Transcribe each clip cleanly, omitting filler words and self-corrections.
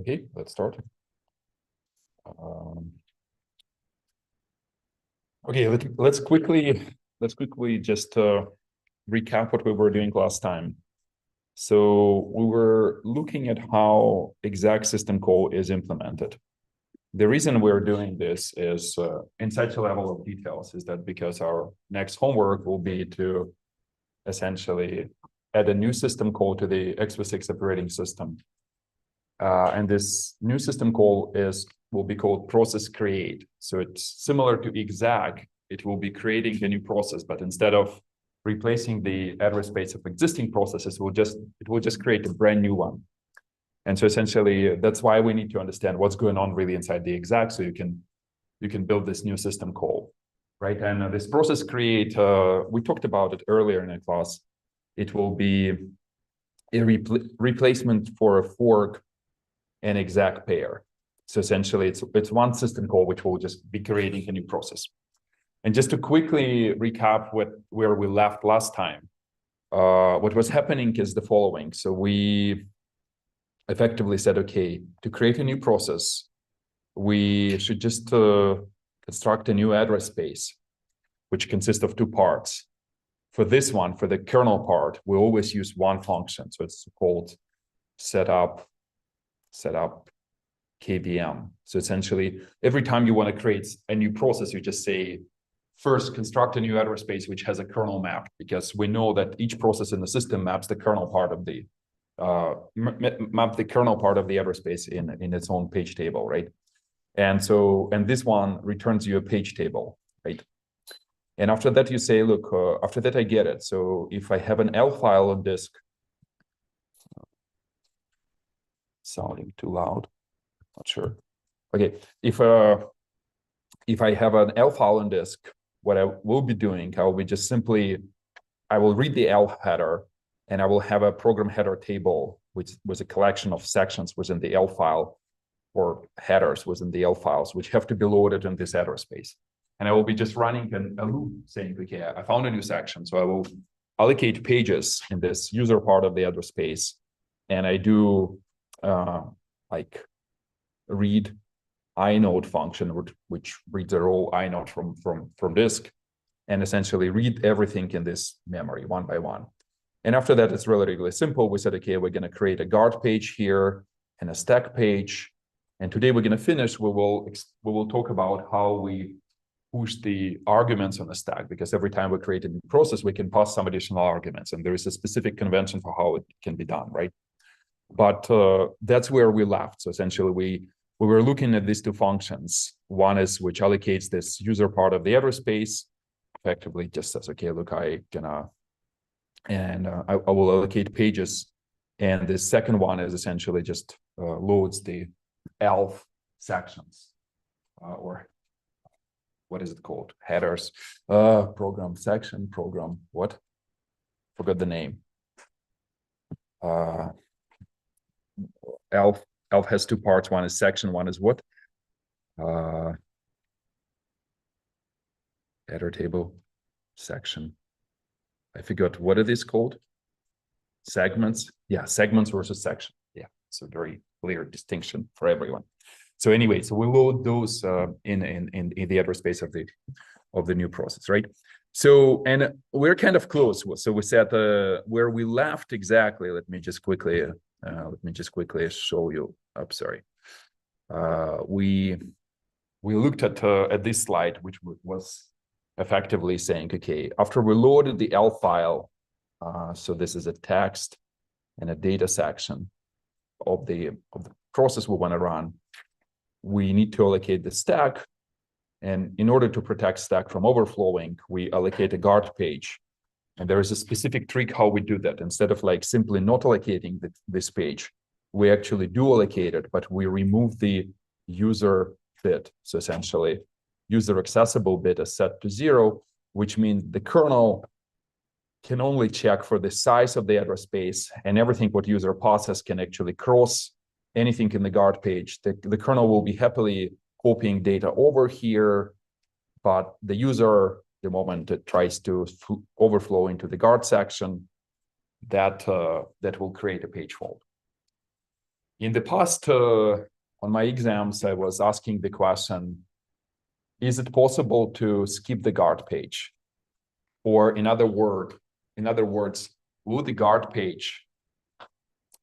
Okay, let's start. Okay, let's quickly just recap what we were doing last time. So we were looking at how exec system call is implemented. The reason we're doing this is in such a level of details is that because our next homework will be to essentially add a new system call to the x86 operating system. And this new system call will be called process create. So it's similar to exec. It will be creating a new process, but instead of replacing the address space of existing processes, it will just create a brand new one. And so essentially, that's why we need to understand what's going on really inside the exec, so you can build this new system call, right? And this process create, we talked about it earlier in the class. It will be a replacement for a fork and exec pair. So essentially, it's one system call which will just be creating a new process. And just to quickly recap where we left last time, what was happening is the following. So we effectively said, okay, to create a new process, we should just construct a new address space, which consists of two parts. For this one, for the kernel part, we always use one function. So it's called setup KVM. So essentially, every time you want to create a new process, you just say, first, construct a new address space which has a kernel map, because we know that each process in the system maps the kernel part of the address space in its own page table, right? And this one returns you a page table, right? And after that, you say, look, after that, I get it. So if I have an L file on disk, sounding too loud, not sure. Okay, if I have an L file on disk, what I will be doing, I will read the L header, and I will have a program header table, which was a collection of sections within the L file, or headers within the L files, which have to be loaded in this address space. And I will be just running a loop saying, okay, I found a new section. So I will allocate pages in this user part of the address space. And I do like read inode function, which reads a row inode from disk, and essentially read everything in this memory one by one. And after that, it's relatively simple. We said, okay, we're going to create a guard page here and a stack page. And today we're going to finish. We will talk about how we push the arguments on the stack, because every time we create a new process, we can pass some additional arguments, and there is a specific convention for how it can be done, right? But that's where we left. So essentially, we were looking at these two functions. One is which allocates this user part of the address space, effectively just says, okay, look, I will allocate pages. And the second one is essentially just loads the ELF sections, or what is it called? Headers, program section, program, what? Forgot the name. ELF has two parts. One is section, one is what? Header table, section. I forgot what it is called. Segments. Yeah, segments versus section. Yeah, so very clear distinction for everyone. So anyway, so we load those in the address space of the new process, right? So, and we're kind of close. So we said where we left exactly. Let me just quickly show you. I'm sorry. We looked at this slide, which was effectively saying, okay, after we loaded the L file, so this is a text and a data section of the process we want to run. We need to allocate the stack. And in order to protect stack from overflowing, we allocate a guard page. And there is a specific trick how we do that. Instead of like simply not allocating this page, we actually do allocate it, but we remove the user bit. So essentially, user accessible bit is set to 0, which means the kernel can only check for the size of the address space, and everything what user passes can actually cross anything in the guard page. The kernel will be happily copying data over here, but the user, the moment it tries to overflow into the guard section, that will create a page fault. In the past, on my exams, I was asking the question, is it possible to skip the guard page? Or in other words, would the guard page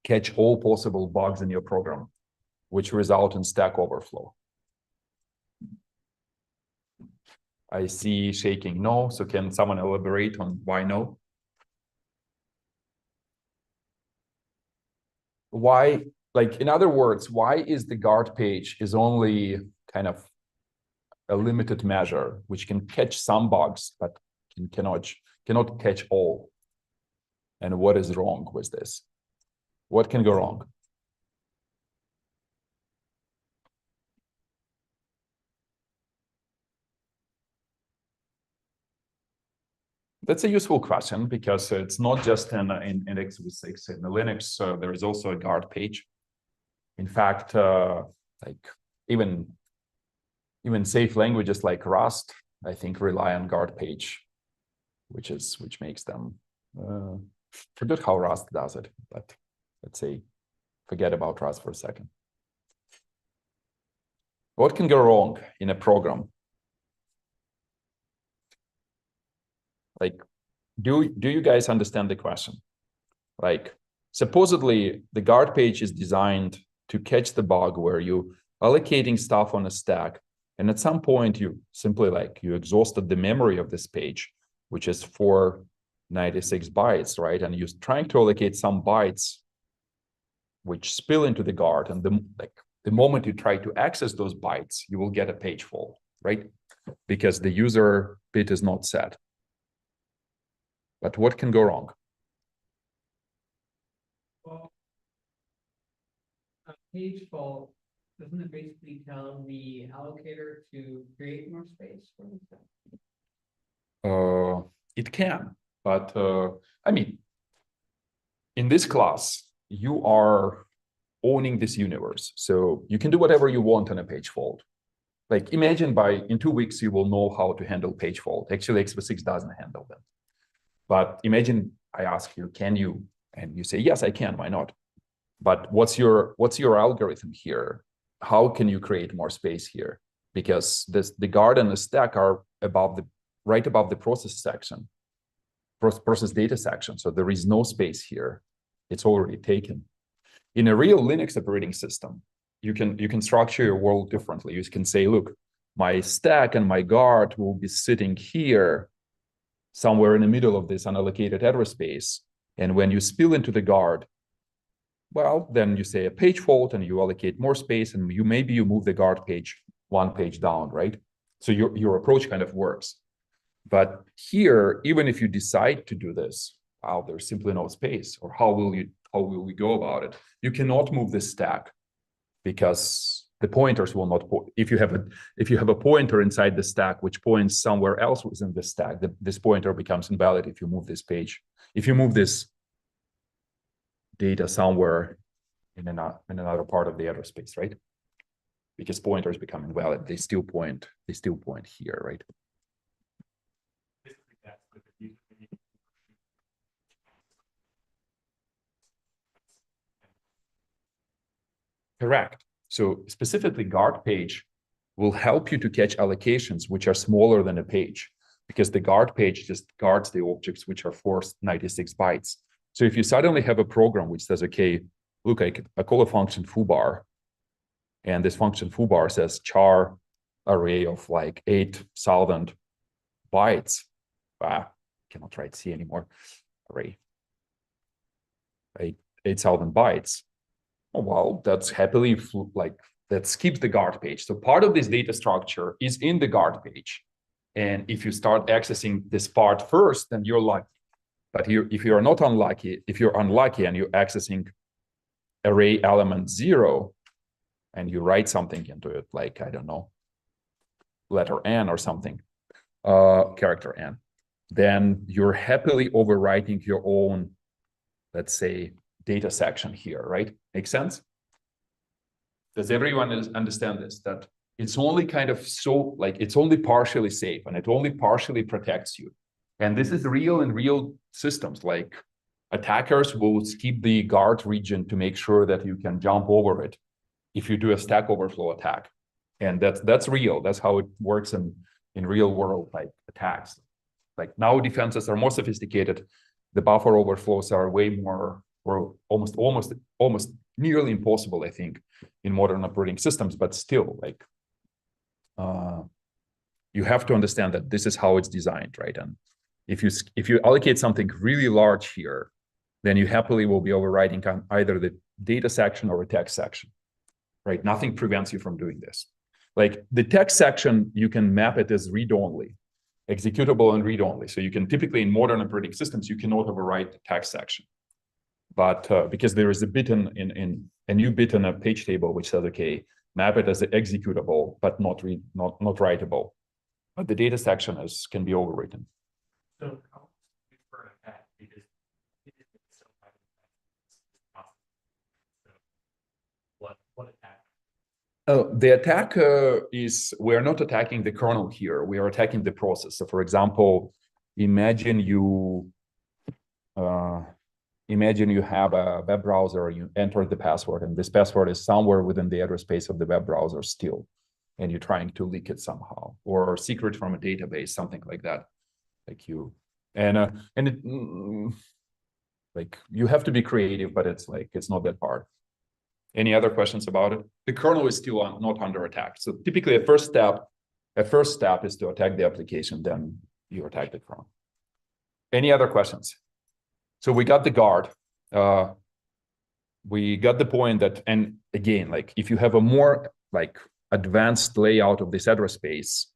catch all possible bugs in your program, which result in Stack Overflow? I see shaking no. So can someone elaborate on why no? Why, like, in other words, why is the guard page is only kind of a limited measure, which can catch some bugs, but cannot catch all? And what is wrong with this? What can go wrong? That's a useful question because it's not just in x86. In the Linux, there is also a guard page. In fact, like even safe languages like Rust, I think, rely on guard page, which makes them forget how Rust does it. But let's say forget about Rust for a second. What can go wrong in a program? Like, do you guys understand the question? Like, supposedly the guard page is designed to catch the bug where you allocating stuff on a stack, and at some point you simply you exhausted the memory of this page, which is 496 bytes, right? And you're trying to allocate some bytes which spill into the guard, and the moment you try to access those bytes, you will get a page fault, right? Because the user bit is not set. But what can go wrong? Well, a page fault, doesn't it basically tell the allocator to create more space for instance? It can, but I mean, in this class, you are owning this universe. So you can do whatever you want on a page fault. Like, imagine in 2 weeks, you will know how to handle page fault. Actually, x86 doesn't handle them. But imagine I ask you, can you? And you say, yes, I can, why not? But what's your algorithm here? How can you create more space here? Because the guard and the stack are right above the process section, process data section. So there is no space here. It's already taken. In a real Linux operating system, you can structure your world differently. You can say, look, my stack and my guard will be sitting here somewhere in the middle of this unallocated address space. And when you spill into the guard, well, then you say a page fault and you allocate more space, and maybe you move the guard page 1 page down, right? So your approach kind of works. But here, even if you decide to do this, wow, there's simply no space. Or how will we go about it? You cannot move this stack because the pointers will not point. If you have a pointer inside the stack which points somewhere else within the stack, this pointer becomes invalid if you move this page. If you move this data somewhere in another part of the address space, right? Because pointers become invalid, they still point here, right? Correct. So specifically, guard page will help you to catch allocations which are smaller than a page, because the guard page just guards the objects which are 496 bytes. So if you suddenly have a program which says, okay, look, I call a function foobar, and this function foobar says char array of like 8,000 bytes. Cannot write C anymore. Array 8,000 bytes. Oh, well, that's happily that skips the guard page. So part of this data structure is in the guard page. And if you start accessing this part first, then you're lucky. But if you're not unlucky, if you're unlucky and you're accessing array element 0, and you write something into it, like, I don't know, letter N or something, character N, then you're happily overwriting your own, let's say, data section here, right? Make sense? Does everyone understand this? That it's only kind of it's only partially safe and it only partially protects you. And this is real in real systems. Like, Attackers will skip the guard region to make sure that you can jump over it if you do a Stack Overflow attack. And that's real. That's how it works in real world like attacks. Like now defenses are more sophisticated. The buffer overflows are way more, or almost nearly impossible, I think, in modern operating systems, but still like you have to understand that this is how it's designed, right? And if you allocate something really large here, then you happily will be overriding on either the data section or a text section, right? Nothing prevents you from doing this. Like the text section, you can map it as read-only, executable and read-only. So you can typically in modern operating systems, you cannot overwrite the text section. But because there is a bit in a new bit in a page table which says, okay, map it as executable, but not writable. But the data section can be overwritten. So how for an attack, because it is so what attack? The attack is, we're not attacking the kernel here. We are attacking the process. So for example, imagine you have a web browser, you enter the password, and this password is somewhere within the address space of the web browser still, and you're trying to leak it somehow, or secret from a database, something like that. Like you, and it, like you have to be creative, but it's not that hard. Any other questions about it? The kernel is still not under attack. So typically a first step is to attack the application, then you attack the kernel. Any other questions? So we got the guard. We got the point that, and again, like if you have a more like advanced layout of this address space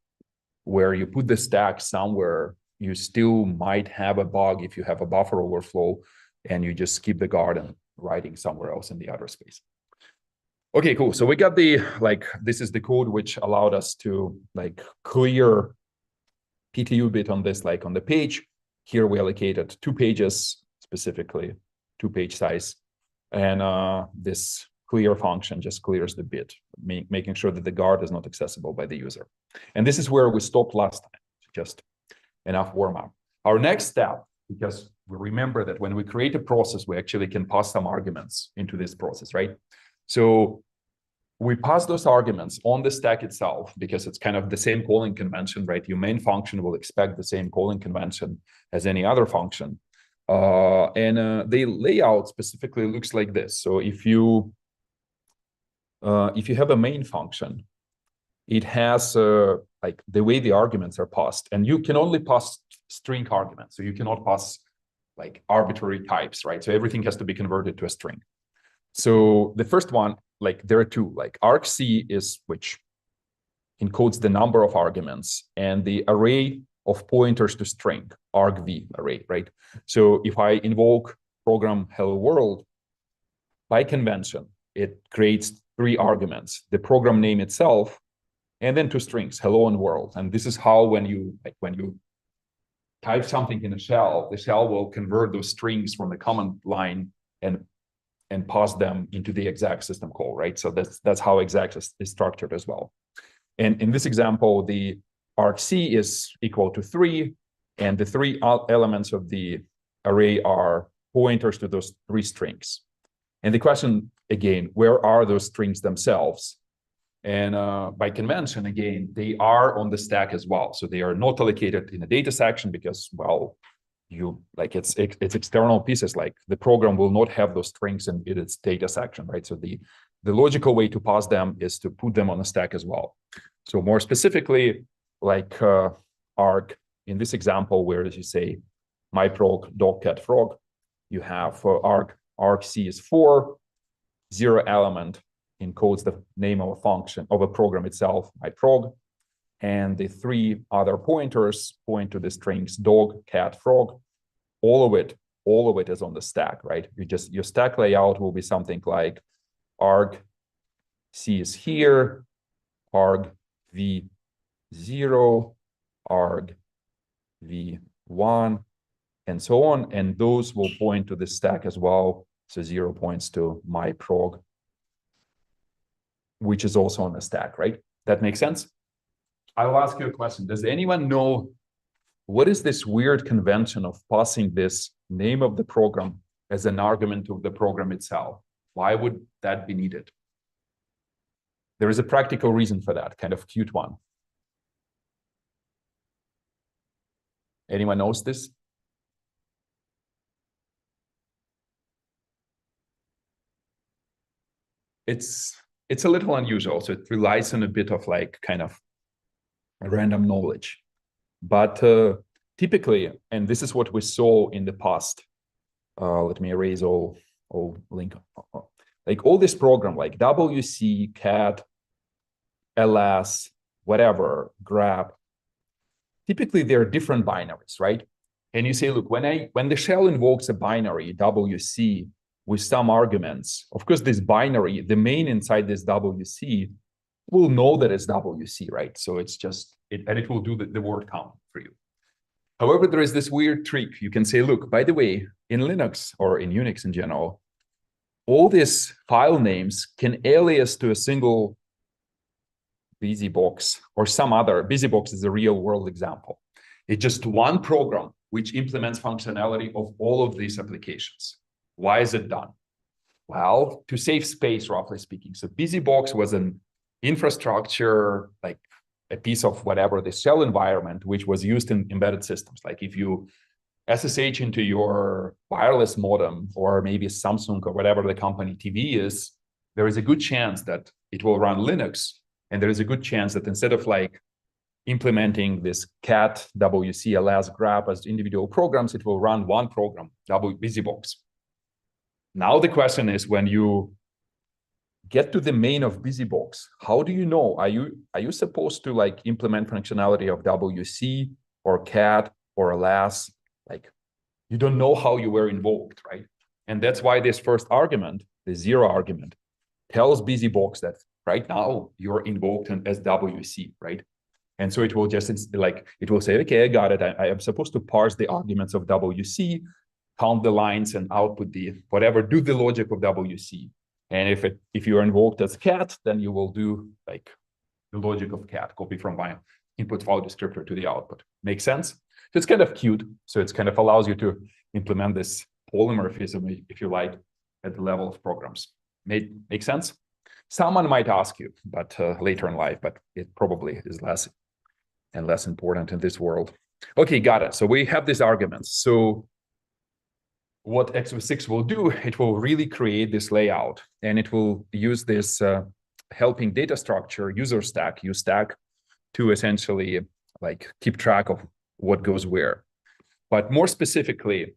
where you put the stack somewhere, you still might have a bug if you have a buffer overflow and you just skip the guard and writing somewhere else in the address space. Okay, cool. So we got this is the code which allowed us to like clear PTU bit on this, like on the page. Here we allocated 2 pages, specifically 2-page size. And this clear function just clears the bit, making sure that the guard is not accessible by the user. And this is where we stopped last time, just enough warm up. Our next step, because we remember that when we create a process, we actually can pass some arguments into this process, right? So we pass those arguments on the stack itself because it's kind of the same calling convention, right? Your main function will expect the same calling convention as any other function. The layout specifically looks like this. So if you have a main function, it has like the way the arguments are passed, and you can only pass string arguments. So you cannot pass like arbitrary types, right? So everything has to be converted to a string. So the first one, like there are 2, like argc is which encodes the number of arguments, and the array of pointers to string, argv array, right? So if I invoke program hello world, by convention, it creates 3 arguments, the program name itself, and then 2 strings, hello and world. And this is how when you type something in a shell, the shell will convert those strings from the command line and pass them into the exec system call, right? So that's how exec is structured as well. And in this example, the argc is equal to 3, and the 3 elements of the array are pointers to those 3 strings. And the question, again, where are those strings themselves? And by convention, again, they are on the stack as well. So they are not allocated in a data section because, well, it's external pieces, like the program will not have those strings in its data section, right? So the logical way to pass them is to put them on a stack as well. So more specifically, like arg, in this example, where as you say, myprog dog cat frog, you have argc is 4, 0 element encodes the name of a function of a program itself, myprog, and the 3 other pointers point to the strings dog, cat, frog. All of it is on the stack, right? Your stack layout will be something like arg c is here, arg v0, arg v1, and so on. And those will point to the stack as well. So 0 points to myprog, which is also on the stack, right? That makes sense? I will ask you a question. Does anyone know what is this weird convention of passing this name of the program as an argument of the program itself. Why would that be needed? There is a practical reason for that, kind of cute one. Anyone knows this? It's a little unusual, so it relies on a bit of like kind of random knowledge. But typically, and this is what we saw in the past, let me erase all link. Like all this program, like WC, cat, ls, whatever, grep, typically they're different binaries, right? And you say, look, when the shell invokes a binary WC with some arguments, of course, this binary, the main inside this WC will know that it's WC, right? So it's just, and it will do the word count for you. However, there is this weird trick. You can say, look, by the way, in Linux or in Unix in general, all these file names can alias to a single BusyBox or some other. BusyBox is a real world example. It's just one program which implements functionality of all of these applications. Why is it done? Well, to save space, roughly speaking. So BusyBox was an infrastructure, like a piece of whatever, the shell environment, which was used in embedded systems. Like if you SSH into your wireless modem or maybe Samsung or whatever the company TV is, there is a good chance that it will run Linux. And there is a good chance that instead of like implementing this cat, WC, ls, grep as individual programs, it will run one program, BusyBox. Now the question is, when you get to the main of BusyBox, how do you know? Are you supposed to like implement functionality of WC or cat or ls? Like you don't know how you were invoked, right? And that's why this first argument, the 0 argument, tells BusyBox that right now you're invoked as WC, right? And so it will just like, it will say, okay, I got it. I am supposed to parse the arguments of WC, count the lines and output the whatever, do the logic of WC. And if you are invoked as cat, then you will do like the logic of cat, copy from my input file descriptor to the output. Make sense? So it's kind of cute. So it's kind of allows you to implement this polymorphism, if you like, at the level of programs. Make sense? Someone might ask you, but later in life, but it probably is less and less important in this world. Okay, got it. So we have these arguments. So what x86 will do, it will really create this layout, and it will use this helping data structure, user stack, ustack, to essentially like keep track of what goes where. But more specifically,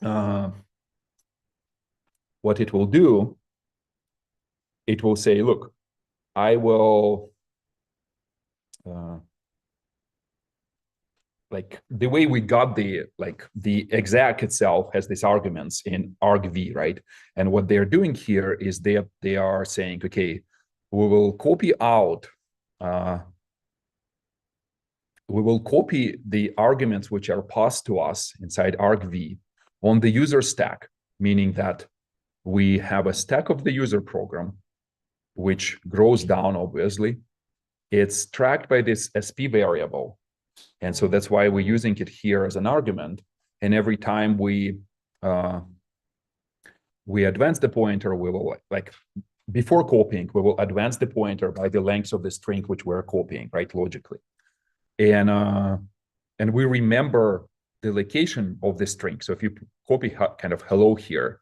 what it will do, it will say, look, I will, like the way we got the exec itself has these arguments in argv, right? And what they're doing here is they are saying, okay, we will copy out, we will copy the arguments which are passed to us inside argv on the user stack, meaning that we have a stack of the user program, which grows down, obviously. It's tracked by this sp variable. And so that's why we're using it here as an argument. And every time we advance the pointer, we will like before copying, we will advance the pointer by the length of the string which we're copying, right, logically. And we remember the location of the string. So if you copy kind of hello here,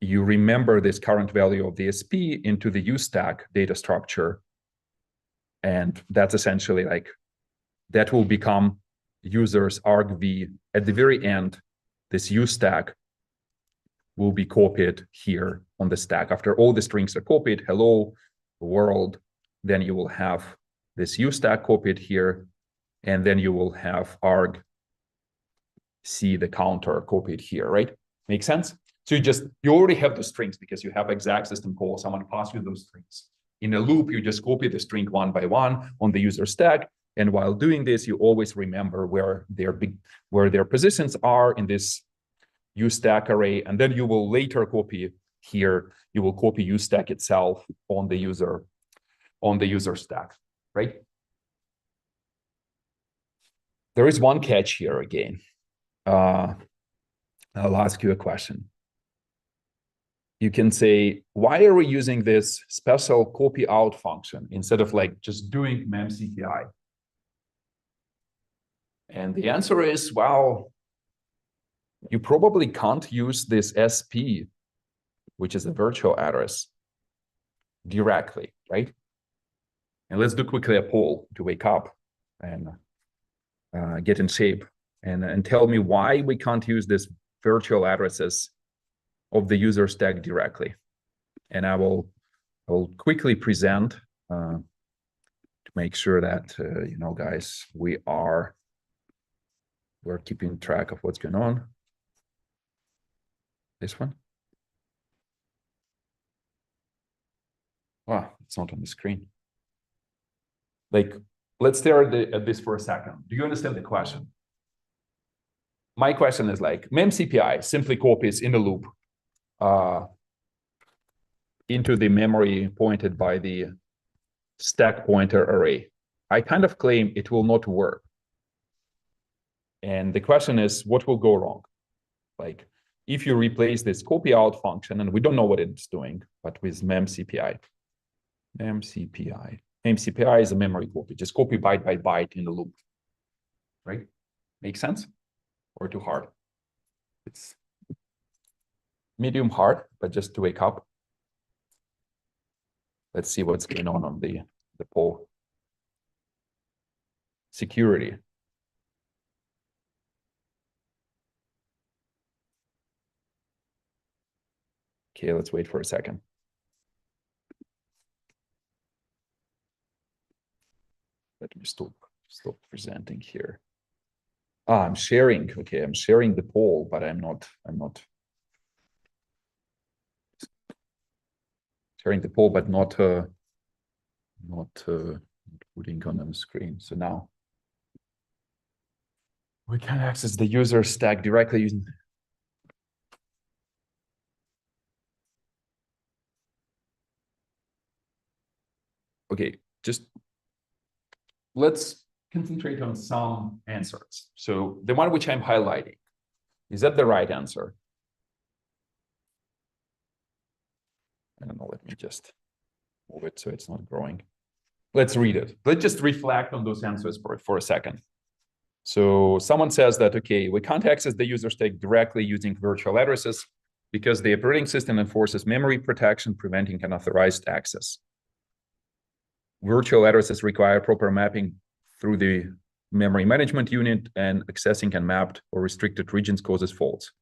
you remember this current value of the SP into the ustack data structure. And that's essentially like, that will become users argv. At the very end, this ustack will be copied here on the stack. After all the strings are copied, hello, world, then you will have this ustack copied here, and then you will have arg c, the counter, copied here, right? Make sense? So you already have the strings because you have exact system call, someone passed you those strings. In a loop, you just copy the string one by one on the user stack. And while doing this, you always remember where their positions are in this ustack array. And then you will later copy here, you will copy ustack itself on the user stack, right? There is one catch here again. I'll ask you a question. You can say, why are we using this special copy out function instead of like just doing memcpi? And the answer is, well, you probably can't use this SP, which is a virtual address, directly, right? And let's do quickly a poll to wake up and get in shape and tell me why we can't use this virtual addresses of the user stack directly. And I will quickly present to make sure that, you know, guys, we're keeping track of what's going on. This one. Wow, it's not on the screen. Like, let's stare at this for a second. Do you understand the question? My question is like, memcpi simply copies in the loop into the memory pointed by the stack pointer array. I kind of claim it will not work. And the question is, what will go wrong? Like, if you replace this copy out function, and we don't know what it's doing, but with memcpi. memcpi is a memory copy, just copy byte by byte in the loop, right? Make sense? Or too hard? It's medium hard, but just to wake up. Let's see what's going on the poll. Security. Okay, let's wait for a second. Let me stop presenting here. I'm sharing. Okay, I'm sharing the poll, but I'm not sharing the poll, but not putting on the screen. So now we can access the user stack directly using. Okay, just let's concentrate on some answers. So the one which I'm highlighting, is that the right answer? I don't know, let me just move it so it's not growing. Let's read it. Let's just reflect on those answers for a second. So someone says that, okay, we can't access the user stack directly using virtual addresses because the operating system enforces memory protection, preventing unauthorized access. Virtual addresses require proper mapping through the memory management unit, and accessing unmapped or restricted regions causes faults.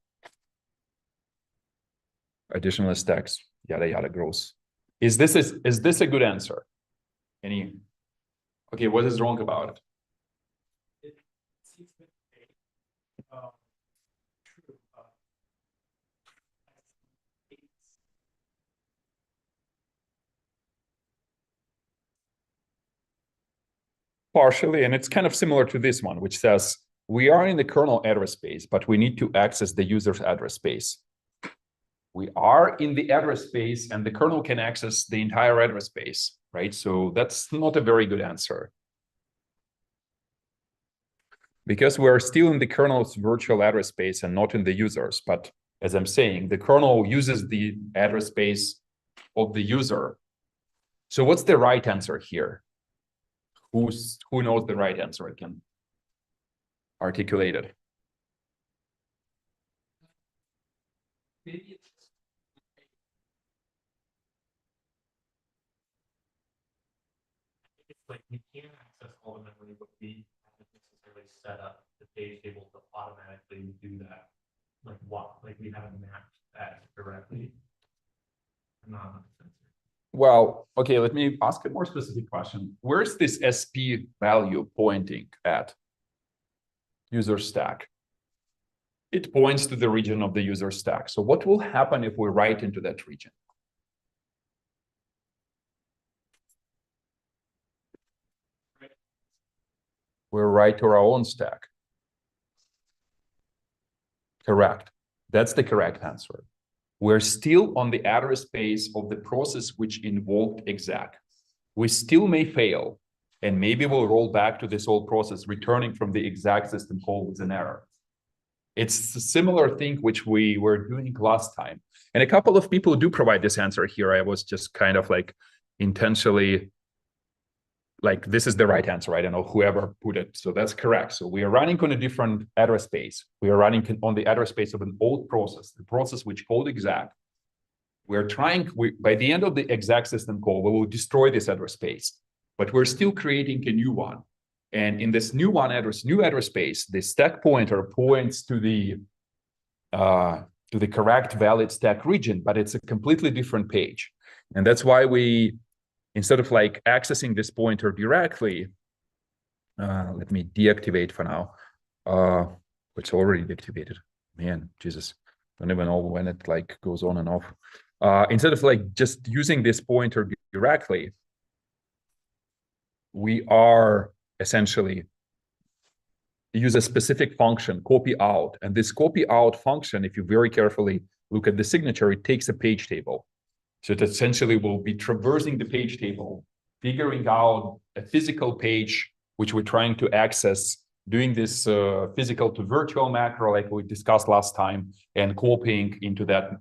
Additional stacks, yada yada, grows. Is this a good answer? Okay, what is wrong about it? It seems to be true. Partially, and it's kind of similar to this one, which says we are in the kernel address space, but we need to access the user's address space. We are in the address space, and the kernel can access the entire address space, right? So that's not a very good answer. Because we're still in the kernel's virtual address space and not in the user's. But as I'm saying, the kernel uses the address space of the user. So what's the right answer here? Who knows the right answer? I can articulate it. Maybe it's like we can't access all the memory, but we haven't necessarily set up the page table to automatically do that. Like what? Like we haven't mapped that directly. I'm not 100% sure. Well, okay, let me ask a more specific question. Where's this SP value pointing at? User stack. It points to the region of the user stack. So what will happen if we write into that region? We'll write to our own stack. Correct. That's the correct answer. We're still on the address space of the process which invoked exec. We still may fail, and maybe we'll roll back to this old process, returning from the exec system call with an error. It's a similar thing which we were doing last time. And a couple of people do provide this answer here. I was just kind of like intentionally like, this is the right answer. I don't know whoever put it. So that's correct. So we are running on a different address space. We are running on the address space of an old process, the process which called exec. We're trying, by the end of the exec system call, we will destroy this address space, but we're still creating a new one. And in this new address space, the stack pointer points to the correct valid stack region, but it's a completely different page. And that's why we, instead of like accessing this pointer directly, let me deactivate for now. It's already deactivated. Man, Jesus, don't even know when it like goes on and off. Instead of like just using this pointer directly, we are essentially use a specific function, copy out. And this copy out function, if you very carefully look at the signature, it takes a page table. So it essentially will be traversing the page table, figuring out a physical page, which we're trying to access, doing this physical to virtual macro, like we discussed last time, and copying into that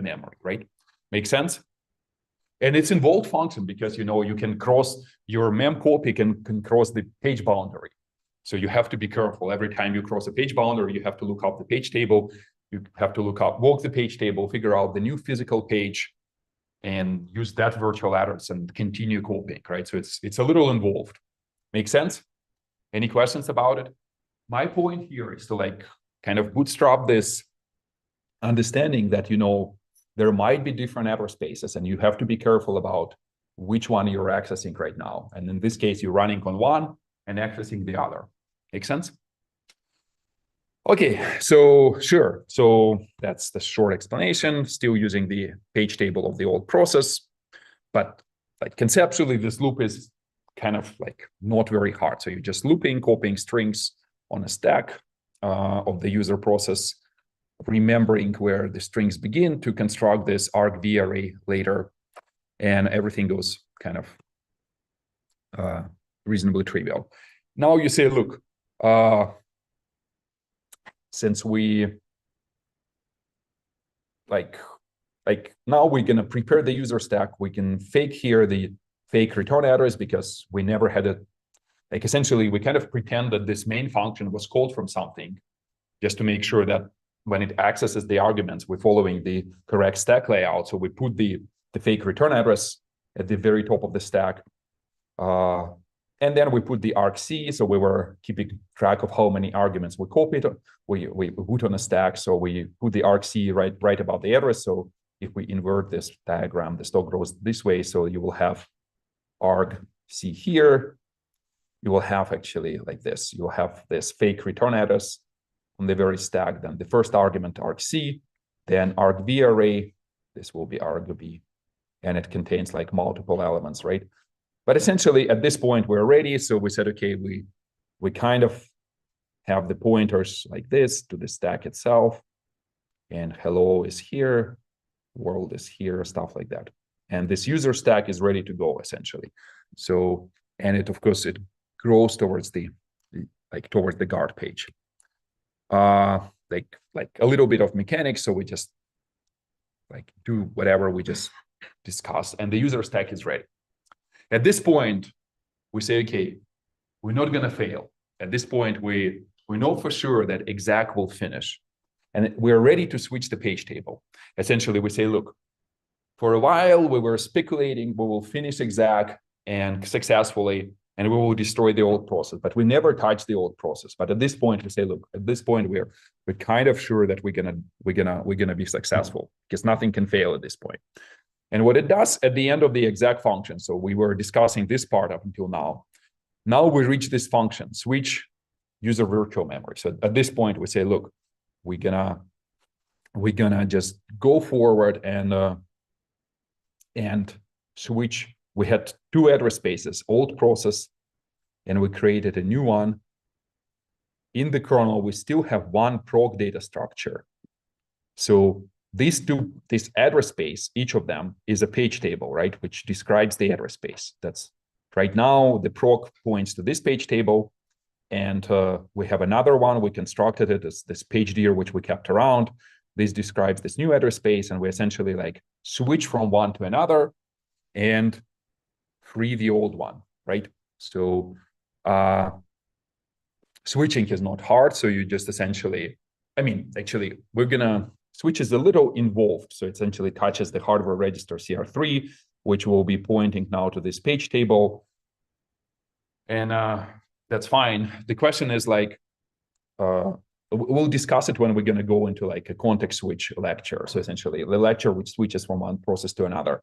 memory, right? Make sense? And it's involved function because, you know, you can cross your mem copy can cross the page boundary. So you have to be careful. Every time you cross a page boundary, you have to look up the page table. You have to walk the page table, figure out the new physical page, and use that virtual address and continue copying, right? So it's a little involved. Make sense? Any questions about it? My point here is to like kind of bootstrap this understanding that, you know, there might be different address spaces and you have to be careful about which one you're accessing right now. And in this case, you're running on one and accessing the other. Make sense? Okay, so sure. So that's the short explanation, still using the page table of the old process. But like conceptually, this loop is kind of like not very hard. So you're just looping, copying strings on a stack of the user process, remembering where the strings begin to construct this argv array later, and everything goes kind of reasonably trivial. Now you say, look, since we like now we're gonna prepare the user stack, we can fake here the fake return address because we never had it. Like essentially, we kind of pretend that this main function was called from something, just to make sure that when it accesses the arguments, we're following the correct stack layout. So we put the fake return address at the very top of the stack. And then we put the argc. So we were keeping track of how many arguments we copied. We put on a stack. So we put the argc right about the address. So if we invert this diagram, the stock goes this way. So you will have argc here. You will have actually like this. You will have this fake return address on the very stack, then the first argument argc, then argv array, this will be argv, and it contains like multiple elements, right? But essentially at this point we're ready, so we said, okay, we kind of have the pointers like this to the stack itself, and hello is here, world is here, stuff like that. And this user stack is ready to go essentially. So, and it of course it grows towards the guard page. Like a little bit of mechanics. So we just like do whatever we just discussed, and the user stack is ready. At this point, we say, okay, we're not gonna fail. At this point, we know for sure that exec will finish, and we're ready to switch the page table. Essentially, we say, look, for a while we were speculating we will finish exec and successfully, and we will destroy the old process, but we never touch the old process. But at this point, we say, look, at this point, we're kind of sure that we're gonna be successful because nothing can fail at this point. And what it does at the end of the exec function, so we were discussing this part up until now. Now we reach this function, switch user virtual memory. So at this point, we say, look, we're gonna just go forward and switch. We had two address spaces, old process, and we created a new one. In the kernel, we still have one proc data structure. So this address space, each of them is a page table, right? Which describes the address space. That's right now the proc points to this page table, And we have another one, we constructed it as this PageDir, which we kept around. This describes this new address space, and we essentially like switch from one to another and free the old one, right? So switching is not hard. So you just essentially, I mean, actually, switch is a little involved. So it essentially touches the hardware register CR3, which will be pointing now to this page table. And that's fine. The question is like, we'll discuss it when we're going to go into like a context switch lecture. So essentially the lecture which switches from one process to another.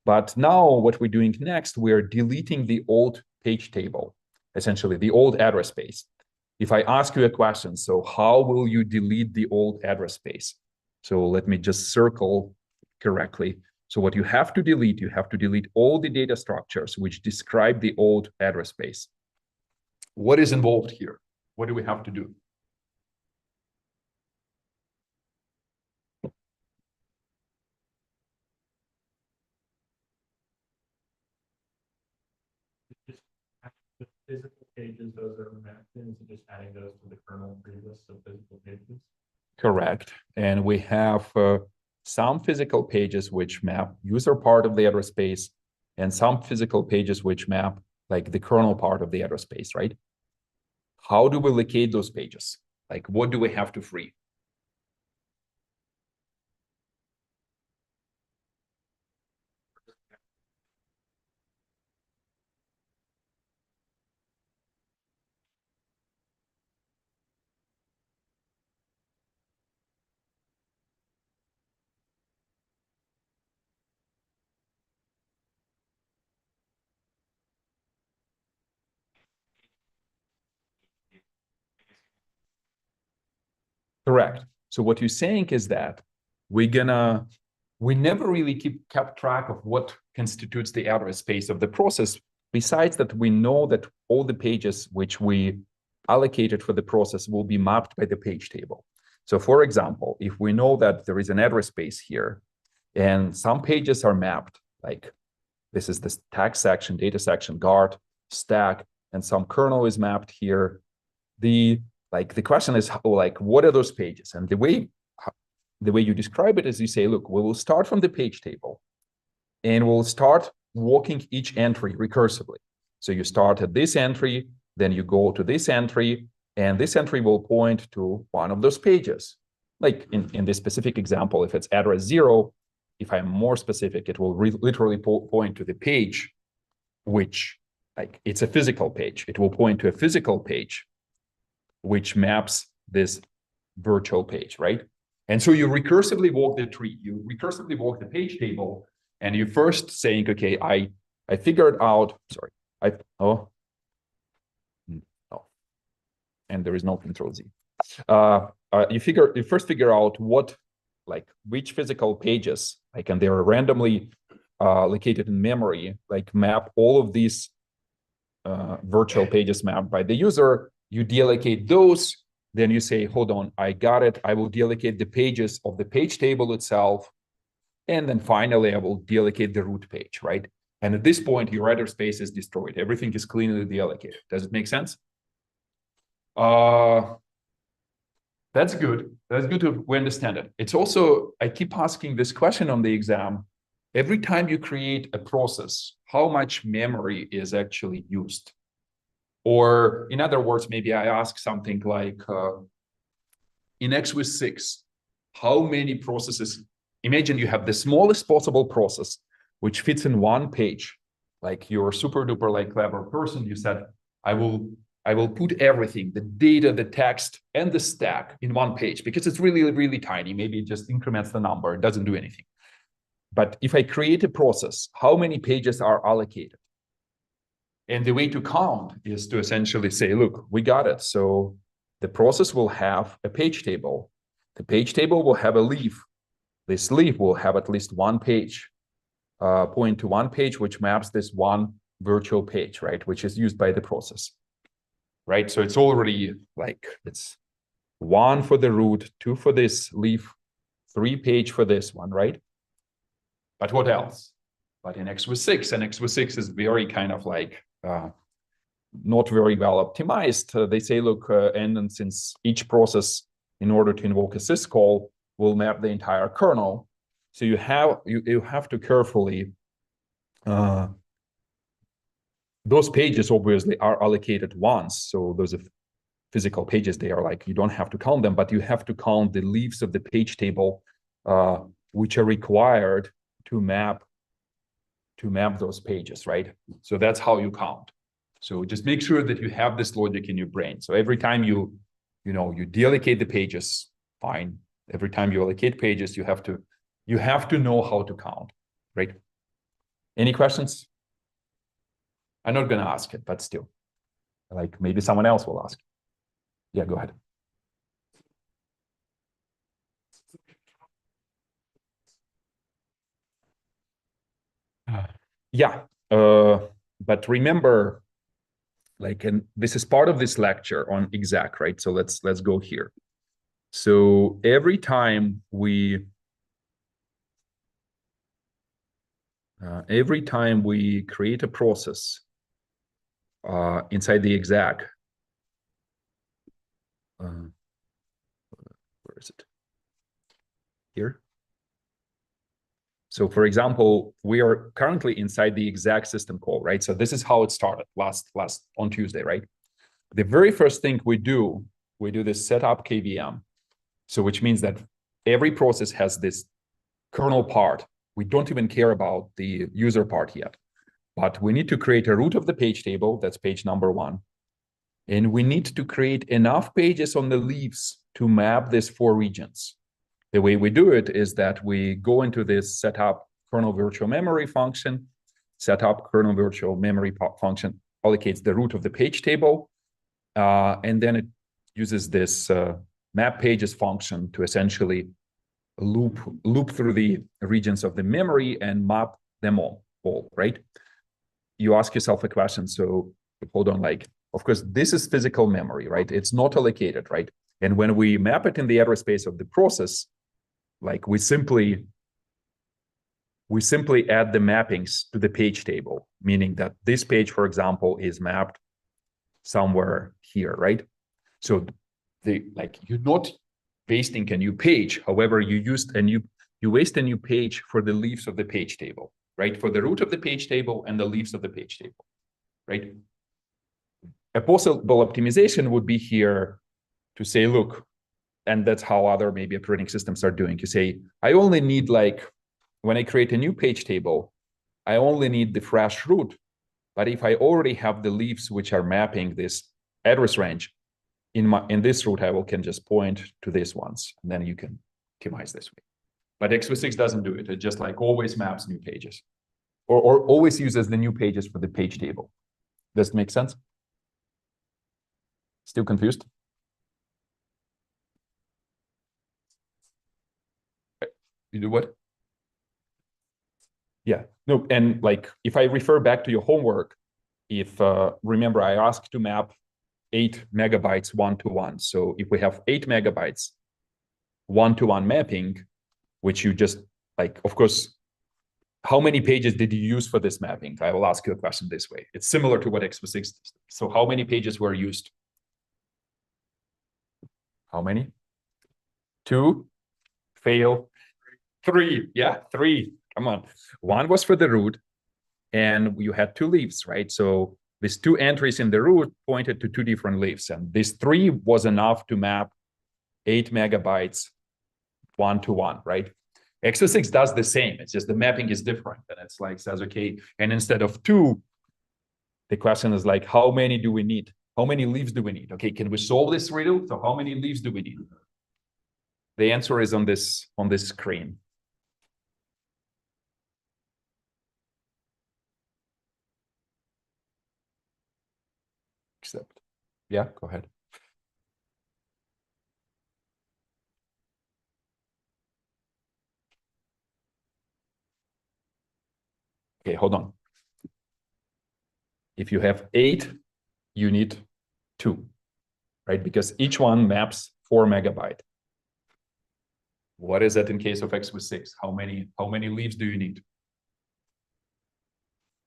But now what we're doing next, we're deleting the old page table, essentially the old address space. If I ask you a question, so how will you delete the old address space? So let me just circle correctly. So what you have to delete all the data structures which describe the old address space. What is involved here? What do we have to do? Just the physical pages, those are mapped in, so just adding those to the kernel tree list of physical pages. Correct. And we have some physical pages which map user part of the address space, and some physical pages which map like the kernel part of the address space, right? How do we locate those pages? Like, what do we have to free? Correct. So what you're saying is that we never really kept track of what constitutes the address space of the process, besides that we know that all the pages which we allocated for the process will be mapped by the page table. So for example, if we know that there is an address space here, and some pages are mapped, like this is the text section, data section, guard, stack, and some kernel is mapped here. The question is, like, what are those pages? And the way you describe it is you say, look, we will start from the page table and we'll start walking each entry recursively. So you start at this entry, then you go to this entry, and this entry will point to one of those pages. Like in this specific example, if it's address 0, if I'm more specific, it will literally point to the page, which like it's a physical page. It will point to a physical page which maps this virtual page, right? And so you recursively walk the tree, you recursively walk the page table, and you first saying, okay, I figured out, sorry, and there is no Control Z. You first figure out which physical pages, like, and they are randomly located in memory, like map all of these virtual pages mapped by the user. You deallocate those, then you say, hold on, I got it. I will deallocate the pages of the page table itself. And then finally, I will deallocate the root page, right? And at this point, your address space is destroyed. Everything is cleanly deallocated. Does it make sense? That's good. That's good we understand it. It's also, I keep asking this question on the exam. Every time you create a process, how much memory is actually used? Or in other words, maybe I ask something like, in X with6, how many processes, imagine you have the smallest possible process, which fits in one page. Like you're super duper like clever person, you said, I will put everything, the data, the text, and the stack in one page because it's really, really tiny. Maybe it just increments the number, it doesn't do anything. But if I create a process, how many pages are allocated? And the way to count is to essentially say, look, we got it. So the process will have a page table. The page table will have a leaf. This leaf will have at least one page, point to one page, which maps this one virtual page, right? Which is used by the process, right? So it's already like, it's 1 for the root, 2 for this leaf, 3 page for this one, right? But what else? But in X with 6, and X with 6 is very kind of like, not very well optimized. They say, look, and then since each process, in order to invoke a syscall, will map the entire kernel, so you have to carefully. Those pages obviously are allocated once, so those are physical pages. They are like, you don't have to count them, but you have to count the leaves of the page table, which are required to map those pages, right? So that's how you count. So just make sure that you have this logic in your brain. So every time you deallocate the pages, fine. Every time you allocate pages, you have to know how to count, right? Any questions? I'm not going to ask it, but still, like maybe someone else will ask. Yeah, go ahead. Yeah, but remember, like, and this is part of this lecture on exec, right? So let's go here. So every time we create a process inside the exec, where is it? Here. So for example, we are currently inside the exec system call, right? So this is how it started last on Tuesday, right? The very first thing we do this setup KVM. So which means that every process has this kernel part. We don't even care about the user part yet, but we need to create a root of the page table. That's page number 1. And we need to create enough pages on the leaves to map these 4 regions. The way we do it is that we go into this setup kernel virtual memory function. Setup kernel virtual memory function allocates the root of the page table, and then it uses this map pages function to essentially loop through the regions of the memory and map them all, right? You ask yourself a question. So hold on, like, of course, this is physical memory, right? It's not allocated, right? And when we map it in the address space of the process, like we simply add the mappings to the page table, meaning that this page, for example, is mapped somewhere here, right? So you're not wasting a new page. However, you waste a new page for the leaves of the page table, right? For the root of the page table and the leaves of the page table, right? A possible optimization would be here to say, look, and that's how other maybe operating systems are doing. You say, I only need, like, when I create a new page table, I only need the fresh root. But if I already have the leaves which are mapping this address range, in this root, I can just point to these ones, and then you can optimize this way. But x86 doesn't do it. It just like always maps new pages, or always uses the new pages for the page table. Does it make sense? Still confused? You do what? Yeah, no, and like if I refer back to your homework, if remember I asked to map 8 megabytes 1-to-1. So if we have 8 megabytes 1-to-1 mapping, which you just like, of course, how many pages did you use for this mapping? I will ask you a question this way. It's similar to what x86 does. So how many pages were used? How many? 2? Fail. 3. Yeah, 3. Come on. 1 was for the root, and you had 2 leaves, right? So these 2 entries in the root pointed to 2 different leaves, and this 3 was enough to map 8 megabytes 1-to-1, right? x86 does the same. It's just the mapping is different, and it's like says, okay, and instead of 2, the question is like, how many do we need? How many leaves do we need? Okay, can we solve this riddle? So how many leaves do we need? The answer is on this screen. Except, yeah, go ahead. Okay, hold on. If you have 8, you need 2, right? Because each one maps 4 megabyte. What is that in case of x86? How many leaves do you need?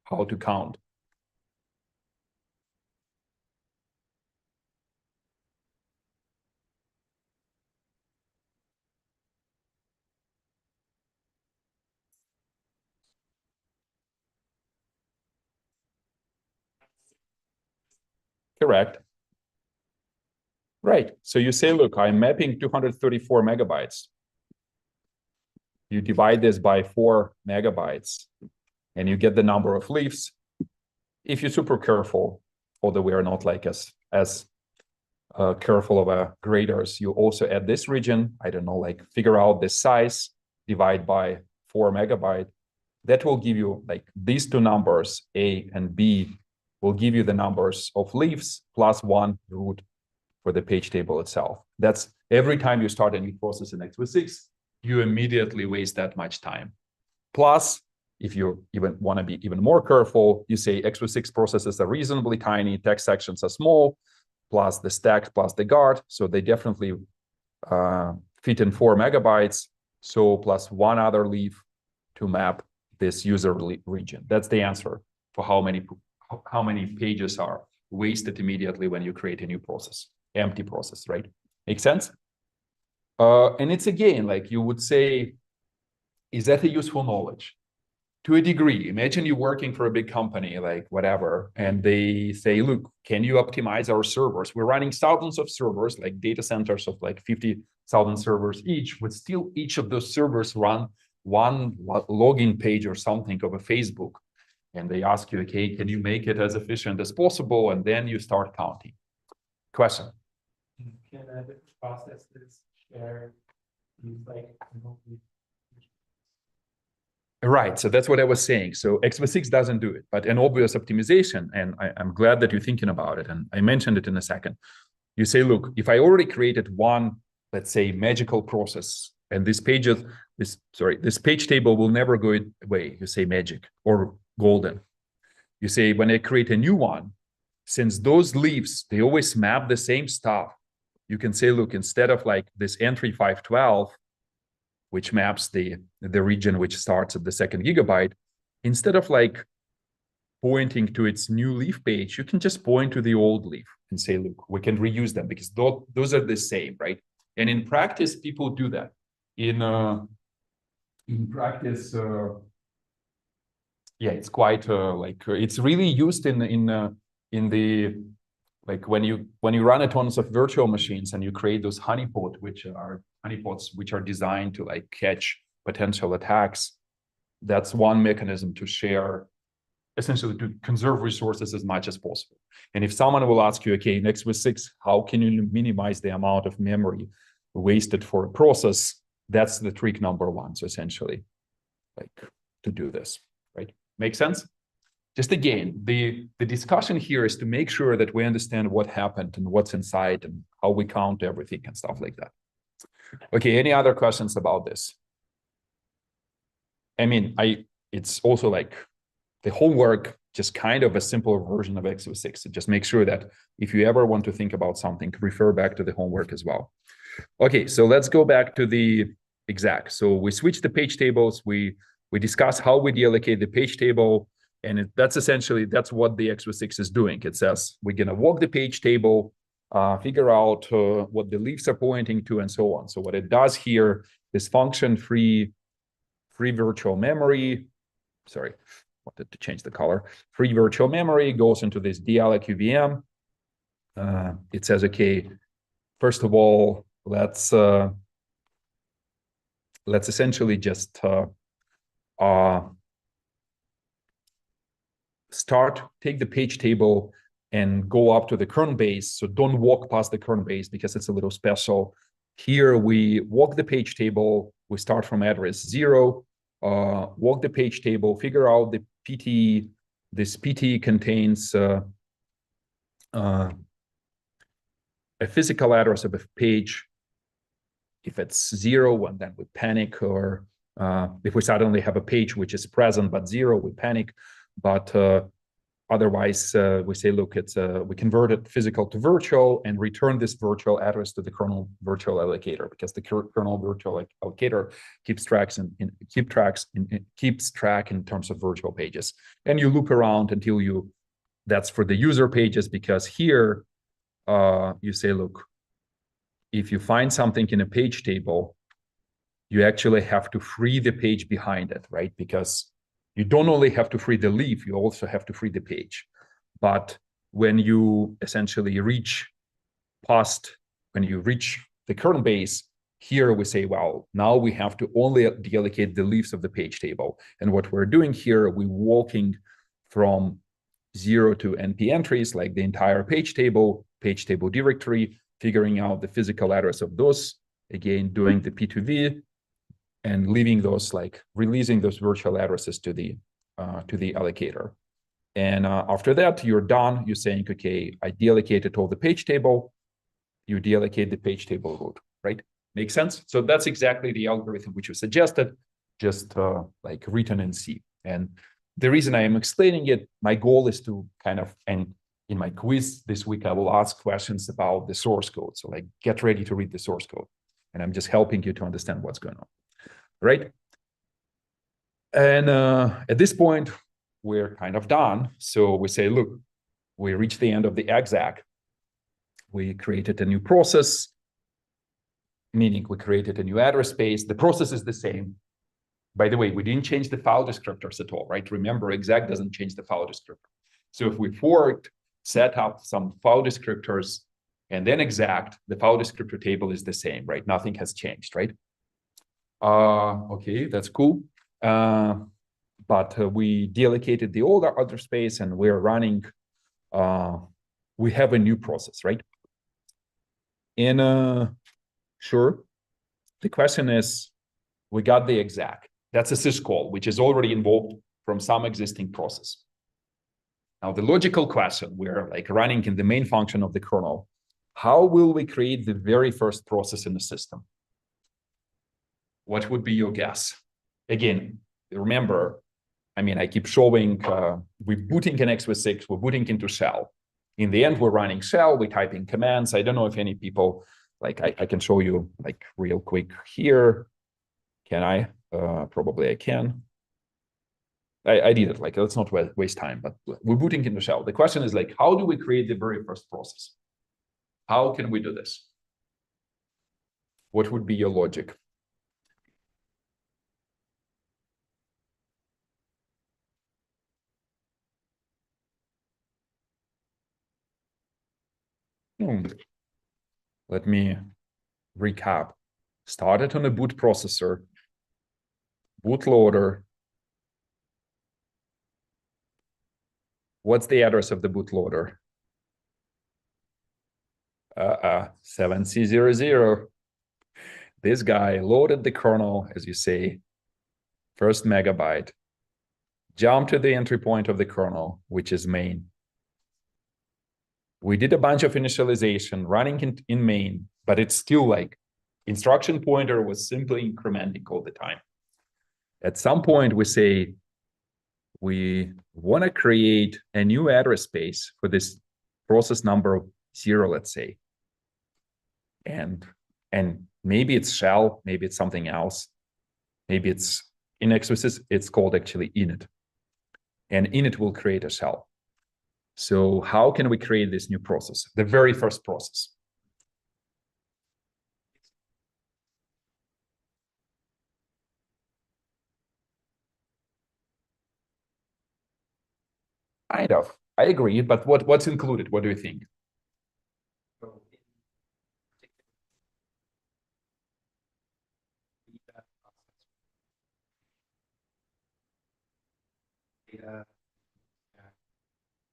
How to count? Correct. Right. So you say, look, I'm mapping 234 megabytes. You divide this by 4 megabytes and you get the number of leaves. If you're super careful, although we are not like as careful of graders, you also add this region, I don't know, like figure out the size, divide by 4 megabyte. That will give you like these two numbers, A and B, will give you the numbers of leaves plus 1 root for the page table itself. That's every time you start a new process in x86, you immediately waste that much time. Plus, if you even want to be even more careful, you say x86 processes are reasonably tiny, text sections are small, plus the stack, plus the guard. So they definitely fit in 4 megabytes. So plus 1 other leaf to map this user region. That's the answer for how many pages are wasted immediately when you create a new process, empty process, right? Make sense? And it's again, like you would say, is that a useful knowledge? To a degree. Imagine you're working for a big company, like whatever, and they say, look, can you optimize our servers? We're running thousands of servers, like data centers of like 50,000 servers each, but still each of those servers run one login page or something of a Facebook. And they ask you, okay, can you make it as efficient as possible? And then you start counting. Question? Can different processes share these like Right, so that's what I was saying. So x86 doesn't do it, but an obvious optimization, and I'm glad that you're thinking about it, and I mentioned it in a second. You say, look, if I already created one, let's say, magical process, and this page table will never go away, you say magic or golden. You say, when I create a new one, since those leaves, they always map the same stuff, you can say, look, instead of like this entry 512, which maps the region which starts at the 2nd gigabyte, instead of like pointing to its new leaf page, you can just point to the old leaf and say, look, we can reuse them because those are the same, right? And in practice, people do that. In practice, yeah, it's quite it's really used in the like when you run a tons of virtual machines and you create those honeypots which are designed to like catch potential attacks. That's one mechanism to share, essentially to conserve resources as much as possible. And if someone will ask you, okay, in x86, how can you minimize the amount of memory wasted for a process? That's the trick number 1. So essentially, like to do this, right? Make sense? Just again, the discussion here is to make sure that we understand what happened and what's inside and how we count everything and stuff like that. Okay, any other questions about this? I mean, it's also like the homework, just kind of a simpler version of x86. So just make sure that if you ever want to think about something, refer back to the homework as well. Okay, so let's go back to the exec. So we switch the page tables. We discuss how we deallocate the page table. And that's what the x86 is doing. It says we're going to walk the page table, figure out what the leaves are pointing to, and so on. So what it does here, this function free virtual memory, sorry, wanted to change the color. Free virtual memory goes into this dealloc UVM. It says, okay, first of all, let's essentially just take the page table and go up to the kernel base. So don't walk past the kernel base because it's a little special. Here we walk the page table. We start from address 0, walk the page table, figure out the PTE. This PTE contains a physical address of a page. If it's 0, and then we panic, or if we suddenly have a page which is present but 0, we panic. But otherwise, we say, look, we converted physical to virtual and return this virtual address to the kernel virtual allocator, because the kernel virtual allocator keeps track in terms of virtual pages. And you loop around until that's for the user pages, because here you say, look, if you find something in a page table, you actually have to free the page behind it, right? Because you don't only have to free the leaf, you also have to free the page. But when you essentially reach the kernel base, here we say, well, now we have to only deallocate the leaves of the page table. And what we're doing here, we're walking from 0 to NP entries, like the entire page table directory, figuring out the physical address of those, again, doing the P2V, and leaving those, like releasing those virtual addresses to the allocator. And after that, you're done. You're saying, okay, I deallocated all the page table. You deallocate the page table root, right? Makes sense? So that's exactly the algorithm which you suggested, just like written in C. And the reason I am explaining it, my goal is to kind of, and in my quiz this week, I will ask questions about the source code. So like, get ready to read the source code. And I'm just helping you to understand what's going on, right? And at this point, we're kind of done. So we say, look, we reached the end of the exec. We created a new process, meaning we created a new address space. The process is the same. By the way, we didn't change the file descriptors at all, right? Remember, exec doesn't change the file descriptor. So if we forked, set up some file descriptors, and then exec, the file descriptor table is the same, right? Nothing has changed, right? Okay, that's cool. But we deallocated the older other space, and we're running, we have a new process, right? And sure, the question is, we got the exec. That's a syscall, which is already invoked from some existing process. Now, the logical question, we're like running in the main function of the kernel. How will we create the very first process in the system? What would be your guess? Again, remember, I mean, I keep showing, we're booting in x86, we're booting into shell. In the end, we're running shell, we're typing commands. I don't know if any people, like I can show you like real quick here. Can I? Probably I can. I did it, like let's not waste time, but we're booting into shell. The question is like, how do we create the very first process? How can we do this? What would be your logic? Let me recap. Started on a boot processor, bootloader. What's the address of the bootloader? 7C00. This guy loaded the kernel, as you say, first megabyte, jumped to the entry point of the kernel, which is main. We did a bunch of initialization running in main, but it's still like instruction pointer was simply incrementing all the time. At some point, we say, we want to create a new address space for this process number 0, let's say. And maybe it's shell, maybe it's something else. Maybe it's in x86, it's called actually init. And init will create a shell. So how can we create this new process? The very first process. Kind of. I agree, but what's included? What do you think? Data,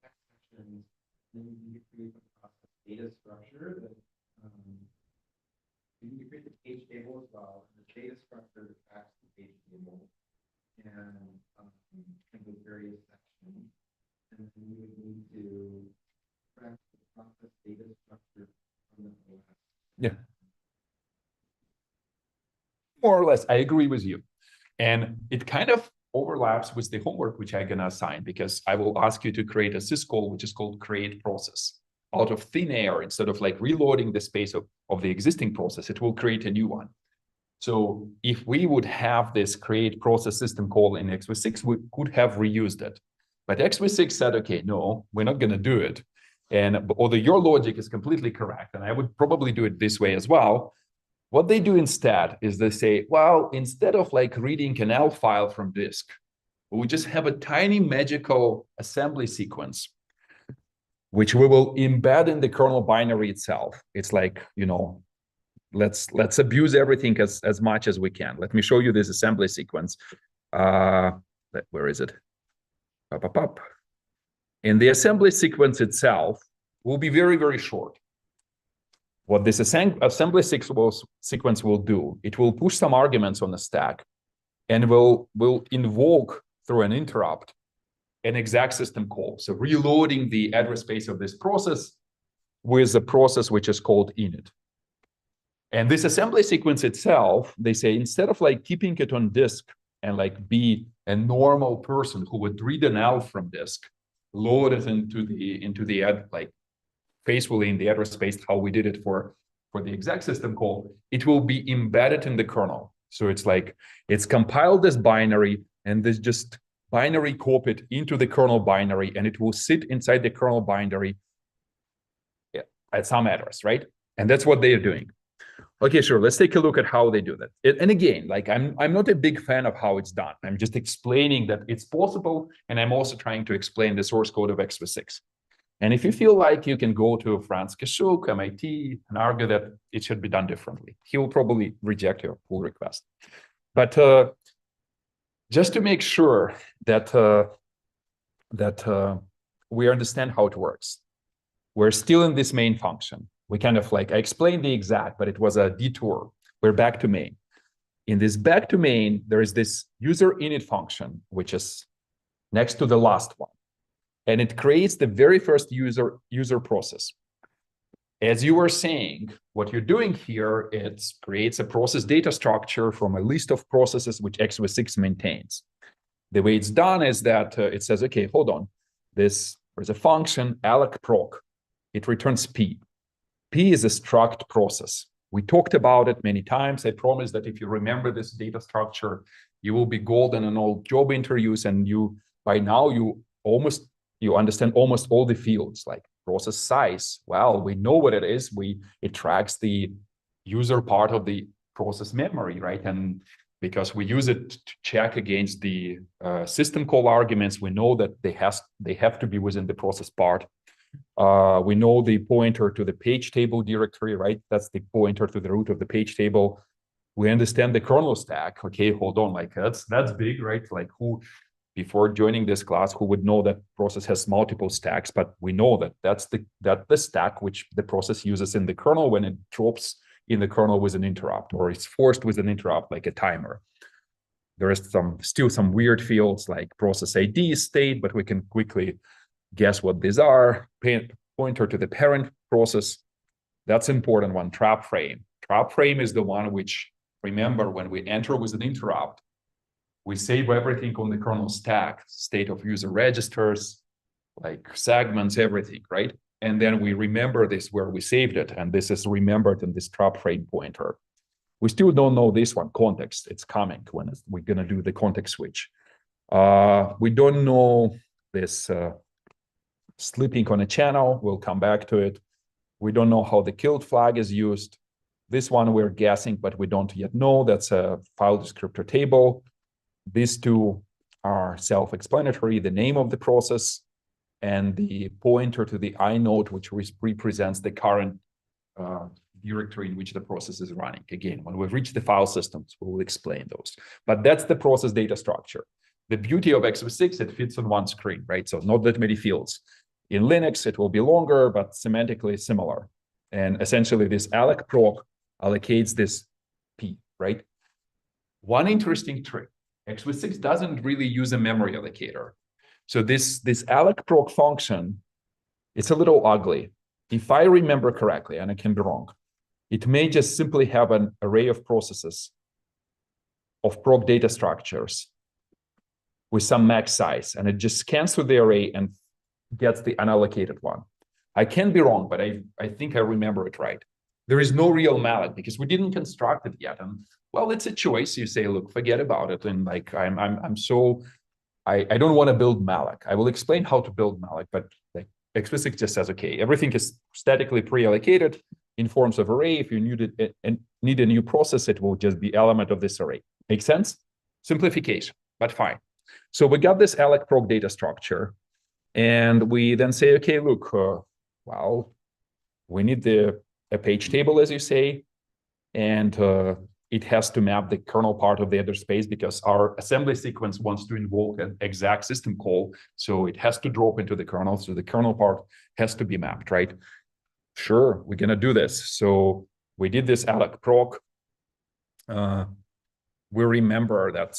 text sections, then you create the process data structure that you create the page table as well. And the data structure tracks the page table and with various sections. And then you would need to track the process data structure from the OS. Yeah. More or less, I agree with you. And it kind of overlaps with the homework which I'm gonna assign, because I will ask you to create a syscall, which is called create process. Out of thin air, instead of like reloading the space of the existing process, it will create a new one. So if we would have this create process system call in x86, we could have reused it. But x86 said, okay, no, we're not gonna do it. And although your logic is completely correct, and I would probably do it this way as well, what they do instead is they say, well, instead of like reading an L file from disk, we just have a tiny magical assembly sequence which we will embed in the kernel binary itself. It's like, let's abuse everything as much as we can. Let me show you this assembly sequence. Where is it? Up, up, up. In the assembly sequence itself will be very, very short. What this assembly sequence will do, it will push some arguments on the stack and will invoke through an interrupt an exec system call. So reloading the address space of this process with a process which is called init. And this assembly sequence itself, they say, instead of like keeping it on disk and like be a normal person who would read an L from disk, load it into the like faithfully in the address space, how we did it for the exec system call, it will be embedded in the kernel. So it's like, it's compiled as binary and this just binary copied into the kernel binary, and it will sit inside the kernel binary at some address, right? And that's what they are doing. Okay, sure. Let's take a look at how they do that. And again, like I'm not a big fan of how it's done. I'm just explaining that it's possible, and I'm also trying to explain the source code of x86. And if you feel like you can go to Franz Kashuk, MIT, and argue that it should be done differently, he will probably reject your pull request. But just to make sure that we understand how it works, we're still in this main function. We kind of like, I explained the exact, but it was a detour. We're back to main. In this back to main, there is this user init function, which is next to the last one. And it creates the very first user process. As you were saying, what you're doing here, it creates a process data structure from a list of processes which x86 maintains. The way it's done is that it says, okay, hold on. There's a function, alloc_proc. It returns P. P is a struct process. We talked about it many times. I promise that if you remember this data structure, you will be golden in all job interviews, and by now you understand almost all the fields, like process size. Well, we know what it is. It tracks the user part of the process memory, right? And because we use it to check against the system call arguments, we know that they have to be within the process part. We know the pointer to the page table directory, right? That's the pointer to the root of the page table. We understand the kernel stack. Okay, hold on, like that's big, right? Like who, before joining this class, who would know that process has multiple stacks? But we know that that's the stack which the process uses in the kernel when it drops in the kernel with an interrupt, or it's forced with an interrupt, like a timer. There is still some weird fields like process ID, state, but we can quickly guess what these are. Pointer to the parent process. That's important one. Trap frame. Trap frame is the one which, remember, when we enter with an interrupt, we save everything on the kernel stack, state of user registers, like segments, everything, right? And then we remember this where we saved it, and this is remembered in this trap frame pointer. We still don't know this one, context. It's coming when we're gonna do the context switch. We don't know this sleeping on a channel. We'll come back to it. We don't know how the killed flag is used. This one we're guessing, but we don't yet know. That's a file descriptor table. These two are self-explanatory, the name of the process and the pointer to the inode, which represents the current directory in which the process is running. Again, when we reach the file systems, we will explain those. But that's the process data structure. The beauty of x86, it fits on one screen, right? So not that many fields. In Linux, it will be longer, but semantically similar. And essentially, this alloc_proc allocates this P, right? One interesting trick, x86 doesn't really use a memory allocator. So this alloc_proc function, it's a little ugly. If I remember correctly, and I can be wrong, it may just simply have an array of processes of proc data structures with some max size, and it just scans through the array and gets the unallocated one. I can be wrong, but I think I remember it right. There is no real malloc because we didn't construct it yet. And well, it's a choice. You say, look, forget about it. And like, I don't want to build malloc. I will explain how to build malloc, but like x86 just says, okay, everything is statically pre-allocated in forms of array. If you need a new process, it will just be element of this array. Make sense? Simplification, but fine. So we got this alloc_proc data structure. And we then say, okay, look, well, we need a page table, as you say, and it has to map the kernel part of the address space because our assembly sequence wants to invoke an exact system call. So it has to drop into the kernel. So the kernel part has to be mapped, right? Sure, we're going to do this. So we did this alloc proc. We remember that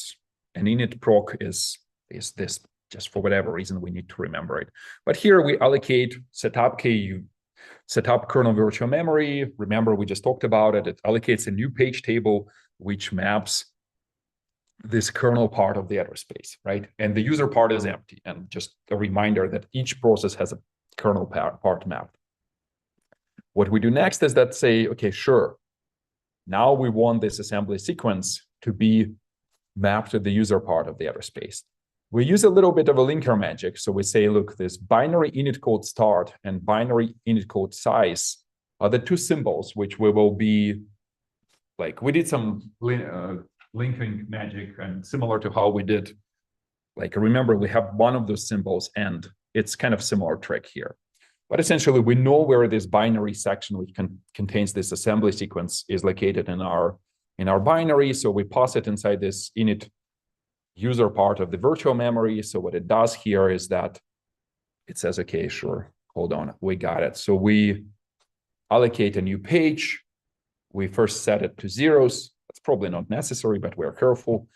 an init proc is this, just for whatever reason, we need to remember it. But here we allocate setup KU, setup kernel virtual memory. Remember, we just talked about it. It allocates a new page table, which maps this kernel part of the address space, right? And the user part is empty. And just a reminder that each process has a kernel part mapped. What we do next is that say, okay, sure. Now we want this assembly sequence to be mapped to the user part of the address space. We use a little bit of a linker magic. So we say, look, this binary init code start and binary init code size are the two symbols which we will be, like, we did some linking magic, and similar to how we did, like, remember, we have one of those symbols, and it's kind of similar trick here. But essentially, we know where this binary section, which contains this assembly sequence, is located in our binary. So we pass it inside this init user part of the virtual memory. So what it does here is that it says, okay, sure, hold on, we got it. So we allocate a new page. We first set it to zeros. That's probably not necessary, but we're careful.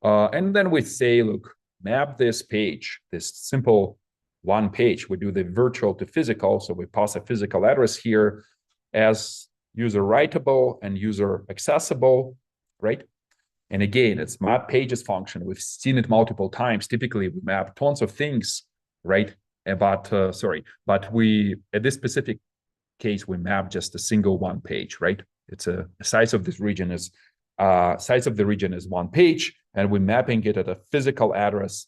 And then we say, look, map this page, this simple one page. We do the virtual to physical. So we pass a physical address here as user writable and user accessible, right? And again, it's map pages function. We've seen it multiple times. Typically, we map tons of things, right? But we, at this specific case, we map just a single one page, right? It's the size of this region is one page, and we're mapping it at a physical address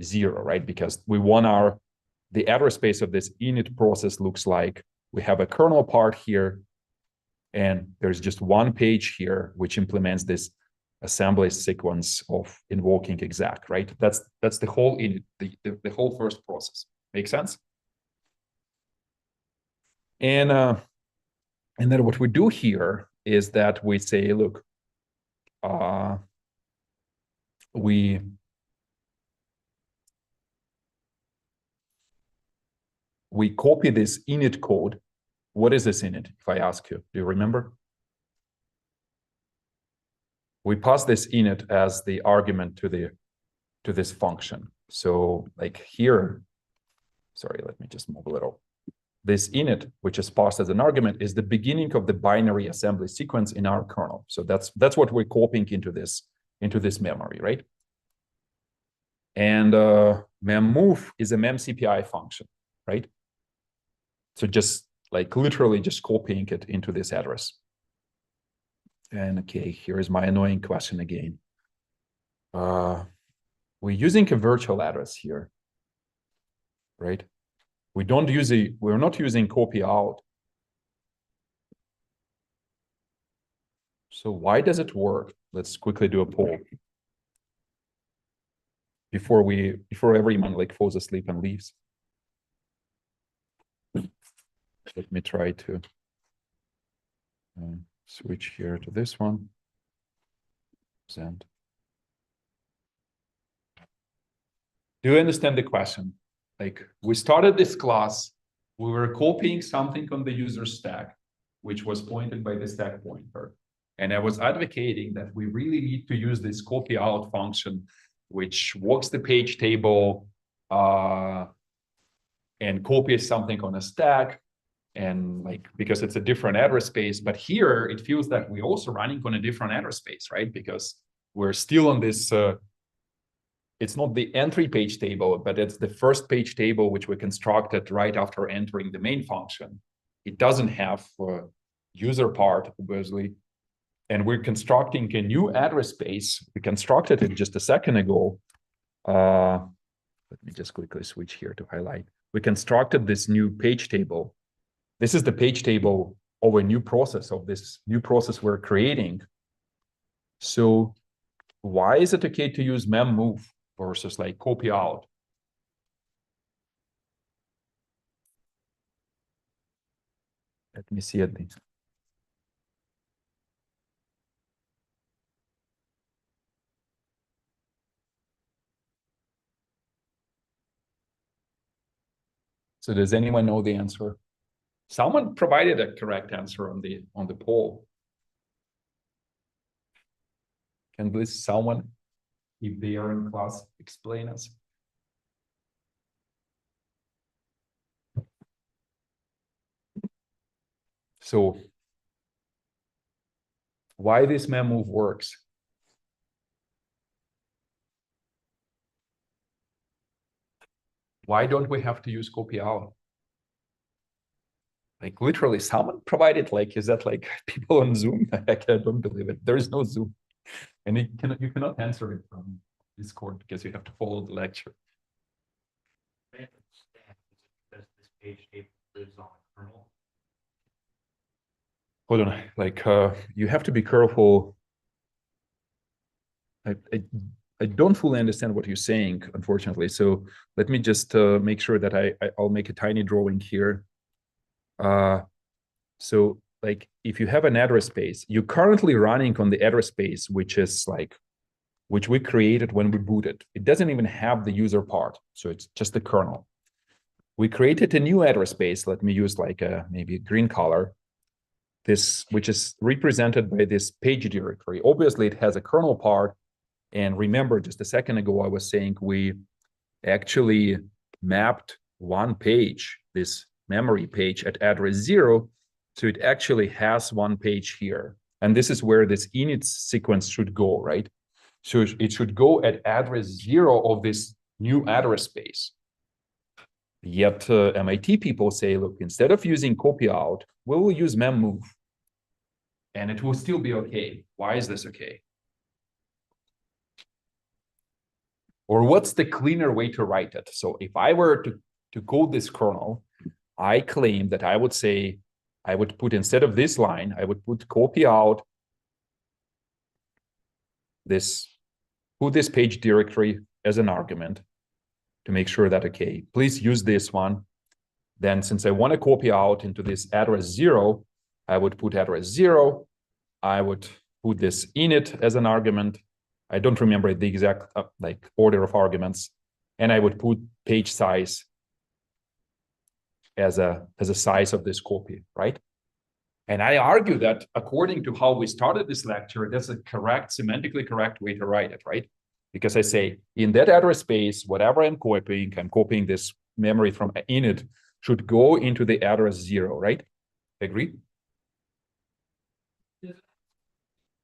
0, right? Because we want the address space of this init process looks like we have a kernel part here, and there's just one page here which implements this assembly sequence of invoking exec, right? That's the whole init, the whole first process. Make sense? And then what we do here is that we say, look, we copy this init code. What is this init, if I ask you? Do you remember? We pass this init as the argument to this function. So like here, sorry, let me just move a little. This init, which is passed as an argument, is the beginning of the binary assembly sequence in our kernel. So that's what we're copying into this memory, right? And memmove is a memcpy function, right? So just like literally just copying it into this address. And okay, here is my annoying question again. We're using a virtual address here, right? We're not using copy out. So why does it work? Let's quickly do a poll before everyone like falls asleep and leaves. Let me try to switch here to this one. Send. Do you understand the question? Like, we started this class, we were copying something on the user stack, which was pointed by the stack pointer. And I was advocating that we really need to use this copy out function, which walks the page table and copies something on a stack. And like, because it's a different address space, but here it feels that we're also running on a different address space, right? Because we're still on this, it's not the entry page table, but it's the first page table, which we constructed right after entering the main function. It doesn't have user part, obviously. And we're constructing a new address space. We constructed it just a second ago. Let me just quickly switch here to highlight. We constructed this new page table. This is the page table of a new process, of this new process we're creating. So why is it okay to use memmove versus like copy out? Let me see at this. So does anyone know the answer? Someone provided a correct answer on the poll. Can please someone, if they are in class, explain us? So why this mem move works? Why don't we have to use copy out? Like literally someone provided, like, is that like people on Zoom? I don't believe it. There is no Zoom. And you cannot answer it from Discord because you have to follow the lecture. I understand because this page table lives on the kernel. Hold on, like you have to be careful. I don't fully understand what you're saying, unfortunately. So let me just make sure that I'll make a tiny drawing here. So like if you have an address space, you're currently running on the address space, which we created when we booted. It doesn't even have the user part. So it's just the kernel. We created a new address space. Let me use like maybe a green color. This, which is represented by this page directory. Obviously, it has a kernel part. And remember, just a second ago, I was saying we actually mapped one page, this memory page at address 0. So it actually has one page here. And this is where this init sequence should go, right? So it should go at address 0 of this new address space. Yet MIT people say, look, instead of using copy out, we will use mem move. And it will still be okay. Why is this okay? Or what's the cleaner way to write it? So if I were to code this kernel, I claim that I would say, I would put, instead of this line, I would put copy out this, put this page directory as an argument to make sure that, okay, please use this one. Then since I want to copy out into this address 0, I would put address 0. I would put this init as an argument. I don't remember the exact like order of arguments. And I would put page size as a size of this copy, right? And I argue that according to how we started this lecture, that's a correct, semantically correct way to write it, right? Because I say in that address space, whatever I'm copying this memory from init should go into the address 0, right? Agree? The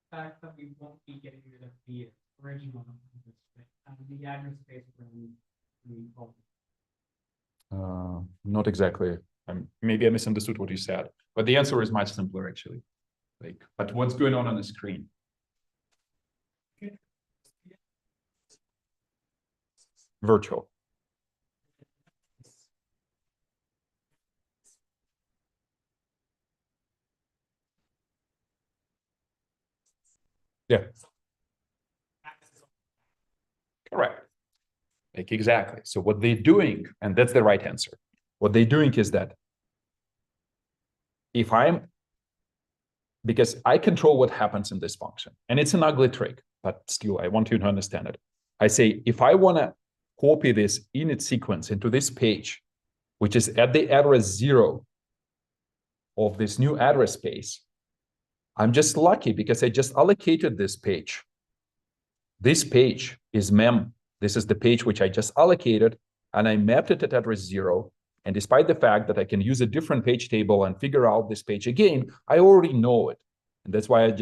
fact that we won't be getting rid of the original the address space when we call it. Not exactly. Maybe I misunderstood what you said, but the answer is much simpler actually. Like, but what's going on the screen? Virtual. Yeah. Correct. Like exactly. So what they're doing, and that's the right answer. What they're doing is that because I control what happens in this function, and it's an ugly trick, but still I want you to understand it. I say, if I want to copy this init sequence into this page, which is at the address 0 of this new address space, I'm just lucky because I just allocated this page. This page is mem. This is the page which I just allocated, and I mapped it at address 0. And despite the fact that I can use a different page table and figure out this page again, I already know it. And that's why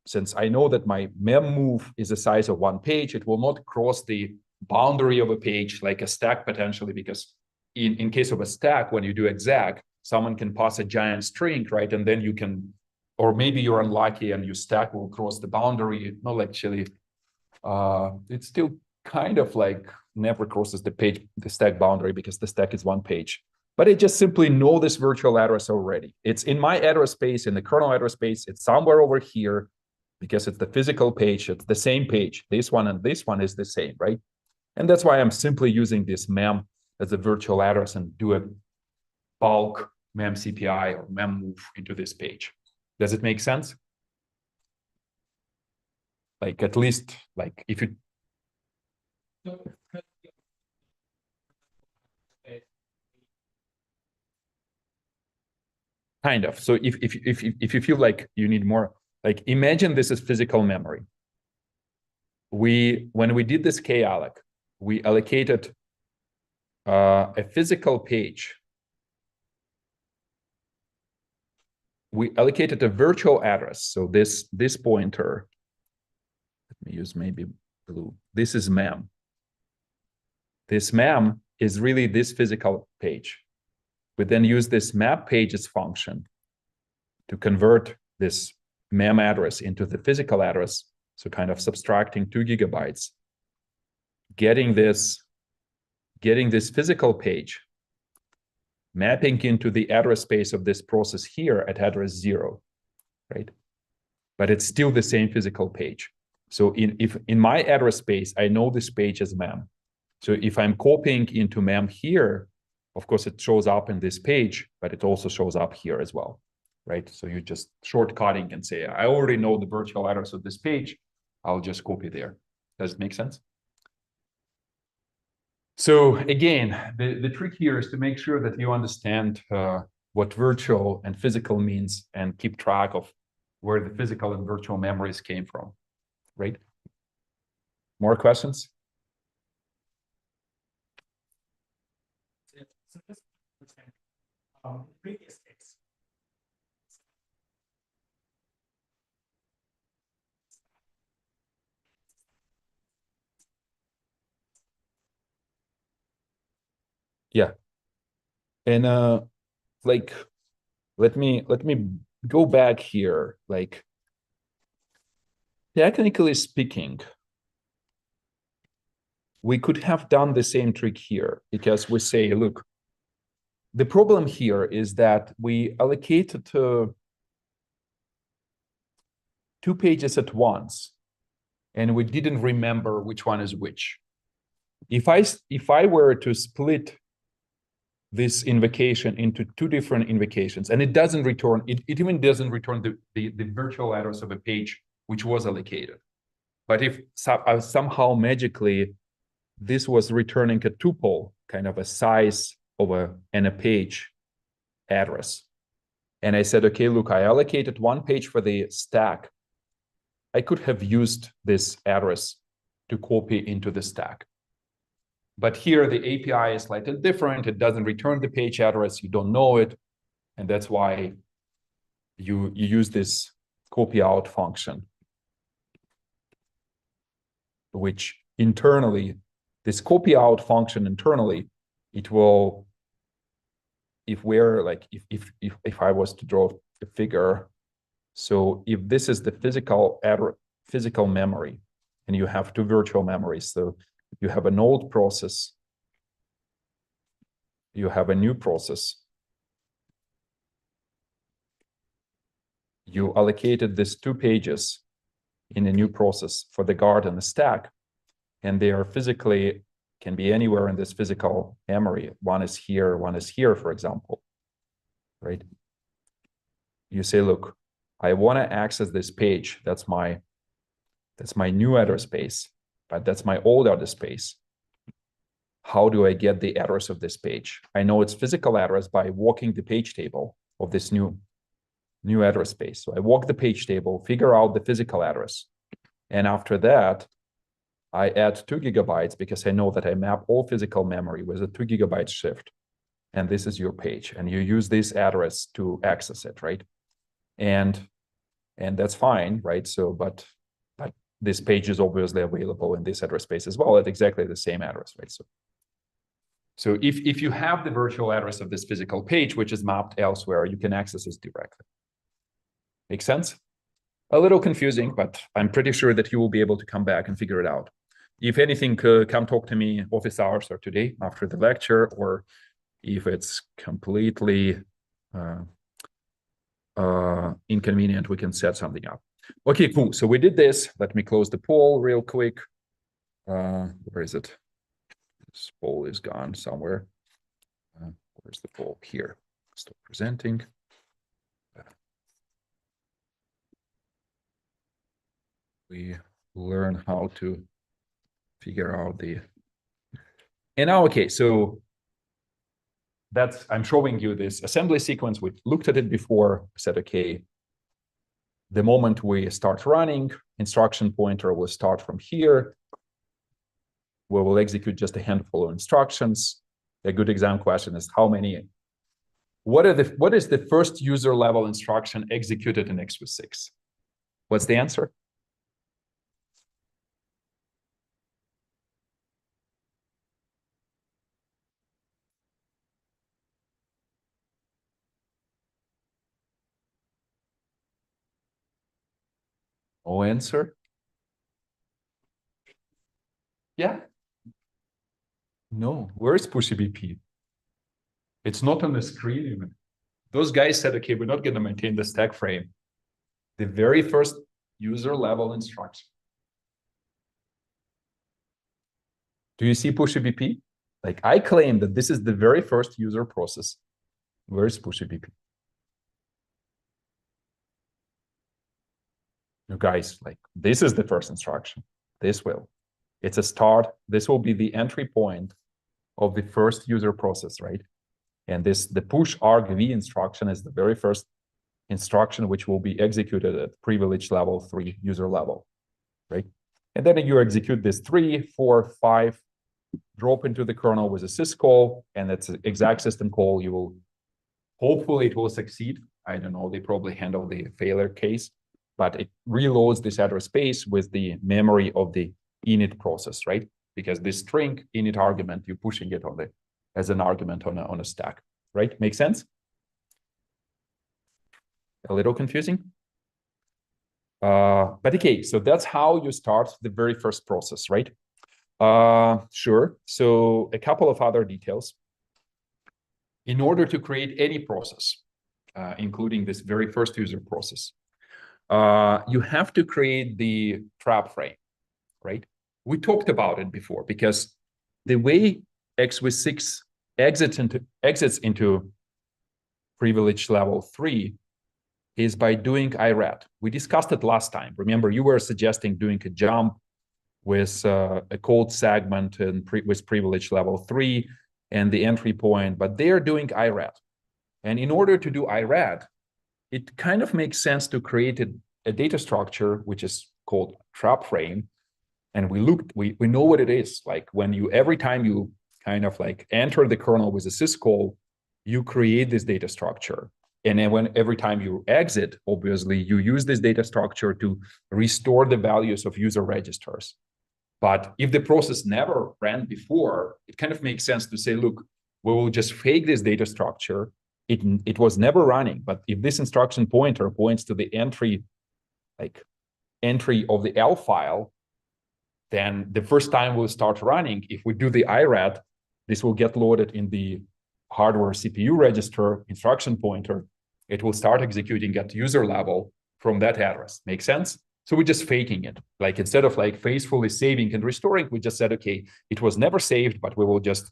since I know that my mem move is the size of one page, it will not cross the boundary of a page like a stack potentially, because in case of a stack, when you do exec, someone can pass a giant string, right? And then you can, or maybe you're unlucky and your stack will cross the boundary. No, actually, it's still kind of like never crosses the stack boundary because the stack is one page. But I just simply know this virtual address already. It's in my address space, in the kernel address space. It's somewhere over here because it's the physical page. It's the same page. This one and this one is the same, right? And that's why I'm simply using this mem as a virtual address and do a bulk mem CPI or mem move into this page. Does it make sense? Like at least like if you kind of. So if you feel like you need more, like imagine this is physical memory. When we did this kalloc, we allocated a physical page. We allocated a virtual address. So this pointer, let me use maybe blue. This is mem. This mem is really this physical page. We then use this map pages function to convert this mem address into the physical address. So kind of subtracting 2 gigabytes, getting this physical page, mapping into the address space of this process here at address 0, right? But it's still the same physical page. So if in my address space, I know this page as mem. So if I'm copying into mem here, of course, it shows up in this page, but it also shows up here as well, right? So you're just shortcutting and say, I already know the virtual address of this page. I'll just copy there. Does it make sense? So again, the trick here is to make sure that you understand what virtual and physical means and keep track of where the physical and virtual memories came from, right? More questions? So this, previous case. Yeah. And like let me go back here. Like technically speaking, we could have done the same trick here because we say, look, the problem here is that we allocated 2 pages at once, and we didn't remember which one is which. If I were to split this invocation into 2 different invocations, and it doesn't return, it even doesn't return the virtual address of a page which was allocated. But if somehow magically this was returning a tuple, kind of a size of a page address, and I said, okay, look, I allocated 1 page for the stack, I could have used this address to copy into the stack. But here the API is slightly different. It doesn't return the page address. You don't know it. And that's why you use this copy out function, which internally, this copy out function internally, it will, if I was to draw a figure, so if this is the physical memory, and you have 2 virtual memories, so you have an old process, you have a new process. You allocated these 2 pages in a new process for the guard and the stack, and they are physically, can be anywhere in this physical memory. One is here, for example, right? You say, look, I want to access this page. That's my new address space, but that's my old address space. How do I get the address of this page? I know its physical address by walking the page table of this new address space. So I walk the page table, figure out the physical address. And after that, I add 2 gigabytes because I know that I map all physical memory with a 2 gigabyte shift. And this is your page. And you use this address to access it, right? And that's fine, right? So, but this page is obviously available in this address space as well at exactly the same address, right? So if you have the virtual address of this physical page, which is mapped elsewhere, you can access this directly. Make sense? A little confusing, but I'm pretty sure that you will be able to come back and figure it out. If anything, come talk to me office hours or today after the lecture, or if it's completely inconvenient, we can set something up. Okay, cool. So we did this. Let me close the poll real quick. Where is it? This poll is gone somewhere. Where's the poll? Here. Stop presenting. We learn how to figure out the. And now, okay, so that's, I'm showing you this assembly sequence. We looked at it before, said, okay, the moment we start running, instruction pointer will start from here. We will execute just a handful of instructions. A good exam question is how many, what is the first user level instruction executed in x86? What's the answer? No answer? Yeah. No, where is pushbp? It's not on the screen even. Those guys said, okay, we're not going to maintain the stack frame. The very first user level instruction. Do you see pushbp? Like I claim that this is the very first user process. Where is pushbp? You guys, like this is the first instruction. It's a start. This will be the entry point of the first user process, right? And the push argv instruction is the very first instruction which will be executed at privilege level 3 user level, right? And then you execute this 3, 4, 5, drop into the kernel with a syscall, and it's an exact system call. You will, hopefully it will succeed. I don't know, they probably handle the failure case, but it reloads this address space with the memory of the init process, right? Because this string init argument, you're pushing it on the as an argument on a stack, right? Make sense? A little confusing? But okay, so that's how you start the very first process, right? Sure. So a couple of other details. In order to create any process, including this very first user process, you have to create the trap frame, right? We talked about it before because the way x86 exits into privilege level 3 is by doing IRAT. We discussed it last time. Remember, you were suggesting doing a jump with a code segment and with privilege level 3 and the entry point, but they're doing IRAT. And in order to do IRAT, it kind of makes sense to create a data structure, which is called trap frame. And we know what it is. Like when you, every time you kind of like enter the kernel with a syscall, you create this data structure. And then every time you exit, obviously you use this data structure to restore the values of user registers. But if the process never ran before, it kind of makes sense to say, look, we will just fake this data structure. It was never running, but if this instruction pointer points to the entry of the L file, then the first time we'll start running, if we do the IRAT, this will get loaded in the hardware CPU register instruction pointer. It will start executing at user level from that address. Make sense? So we're just faking it. Like instead of like faithfully saving and restoring, we just said, okay, it was never saved, but we will just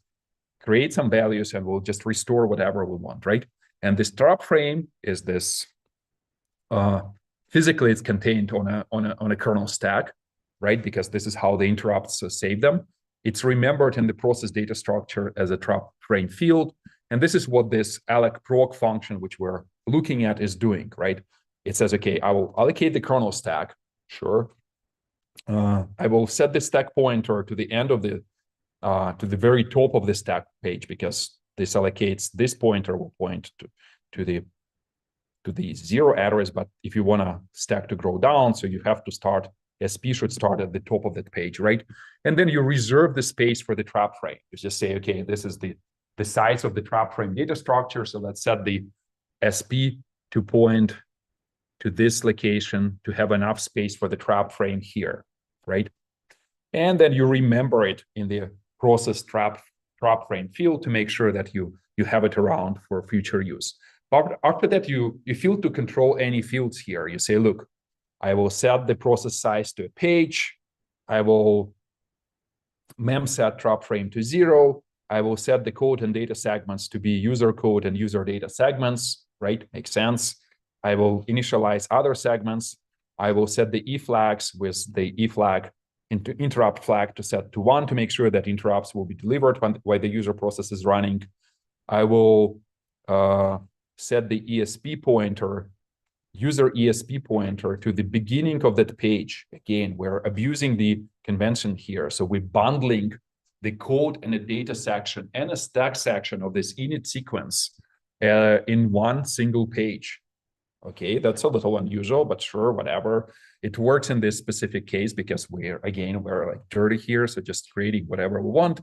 create some values and we'll just restore whatever we want, right? And this trap frame is this, physically it's contained on a kernel stack, right? Because this is how the interrupts save them. It's remembered in the process data structure as a trap frame field. And this is what this allocproc function, which we're looking at, is doing, right? It says, okay, I will allocate the kernel stack, sure. I will set the stack pointer to the end of the, to the very top of the stack page, because this allocates, this pointer will point to the 0 address, but if you want a stack to grow down, so you have to start, SP should start at the top of that page, right? And then you reserve the space for the trap frame. You just say, okay, this is the size of the trap frame data structure, so let's set the SP to point to this location to have enough space for the trap frame here, right? And then you remember it in the process trap frame field to make sure that you have it around for future use. But after that, you feel to control any fields here. You say, look, I will set the process size to a page. I will mem set trap frame to 0. I will set the code and data segments to be user code and user data segments, right? Makes sense. I will initialize other segments. I will set the E flags with the E flag interrupt flag to set to 1 to make sure that interrupts will be delivered while the user process is running. I will set the ESP pointer, user ESP pointer to the beginning of that page. Again, we're abusing the convention here. So we're bundling the code and the data section and a stack section of this init sequence in one single page. Okay, that's a little unusual, but sure, whatever. It works in this specific case because we're like dirty here, so just creating whatever we want.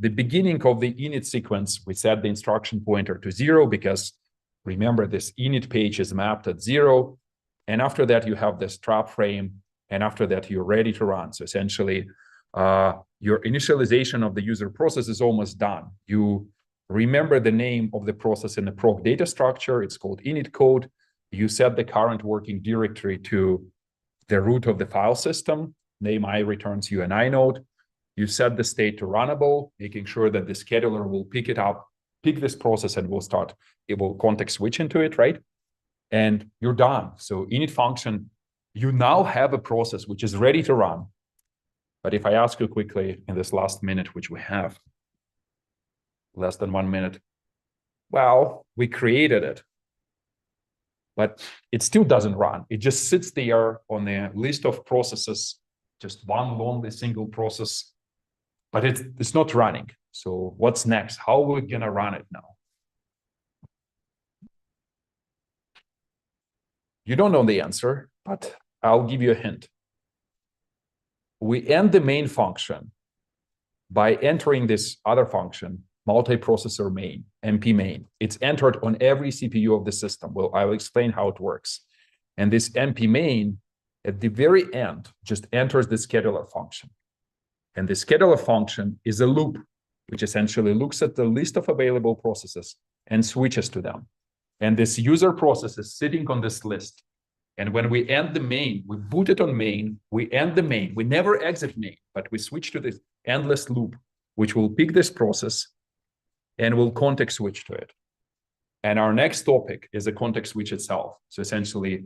The beginning of the init sequence, we set the instruction pointer to 0 because remember this init page is mapped at 0. And after that, you have this trap frame. And after that, you're ready to run. So essentially, your initialization of the user process is almost done. You remember the name of the process in the proc data structure. It's called init code. You set the current working directory to the root of the file system. Name I returns you an inode. You set the state to runnable, making sure that the scheduler will pick it up, pick this process, and it will context switch into it, right? And you're done. So init function, you now have a process which is ready to run. But if I ask you quickly in this last minute, which we have, less than 1 minute, well, we created it, but it still doesn't run. It just sits there on the list of processes, just one lonely single process, but it's not running. So what's next? How are we gonna run it now? You don't know the answer, but I'll give you a hint. We end the main function by entering this other function, multiprocessor main, MP main. It's entered on every CPU of the system. Well, I'll explain how it works. And this MP main, at the very end, just enters the scheduler function. And the scheduler function is a loop, which essentially looks at the list of available processes and switches to them. And this user process is sitting on this list. And when we end the main, we boot it on main, we end the main. We never exit main, but we switch to this endless loop, which will pick this process and will context switch to it. And our next topic is the context switch itself. So essentially,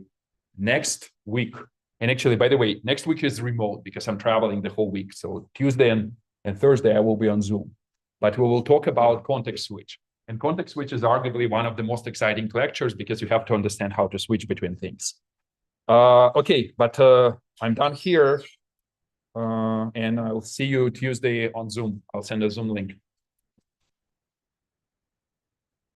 next week, and actually, by the way, next week is remote because I'm traveling the whole week. So Tuesday and Thursday, I will be on Zoom. But we will talk about context switch. And context switch is arguably one of the most exciting lectures because you have to understand how to switch between things. Okay, but I'm done here. And I'll see you Tuesday on Zoom. I'll send a Zoom link.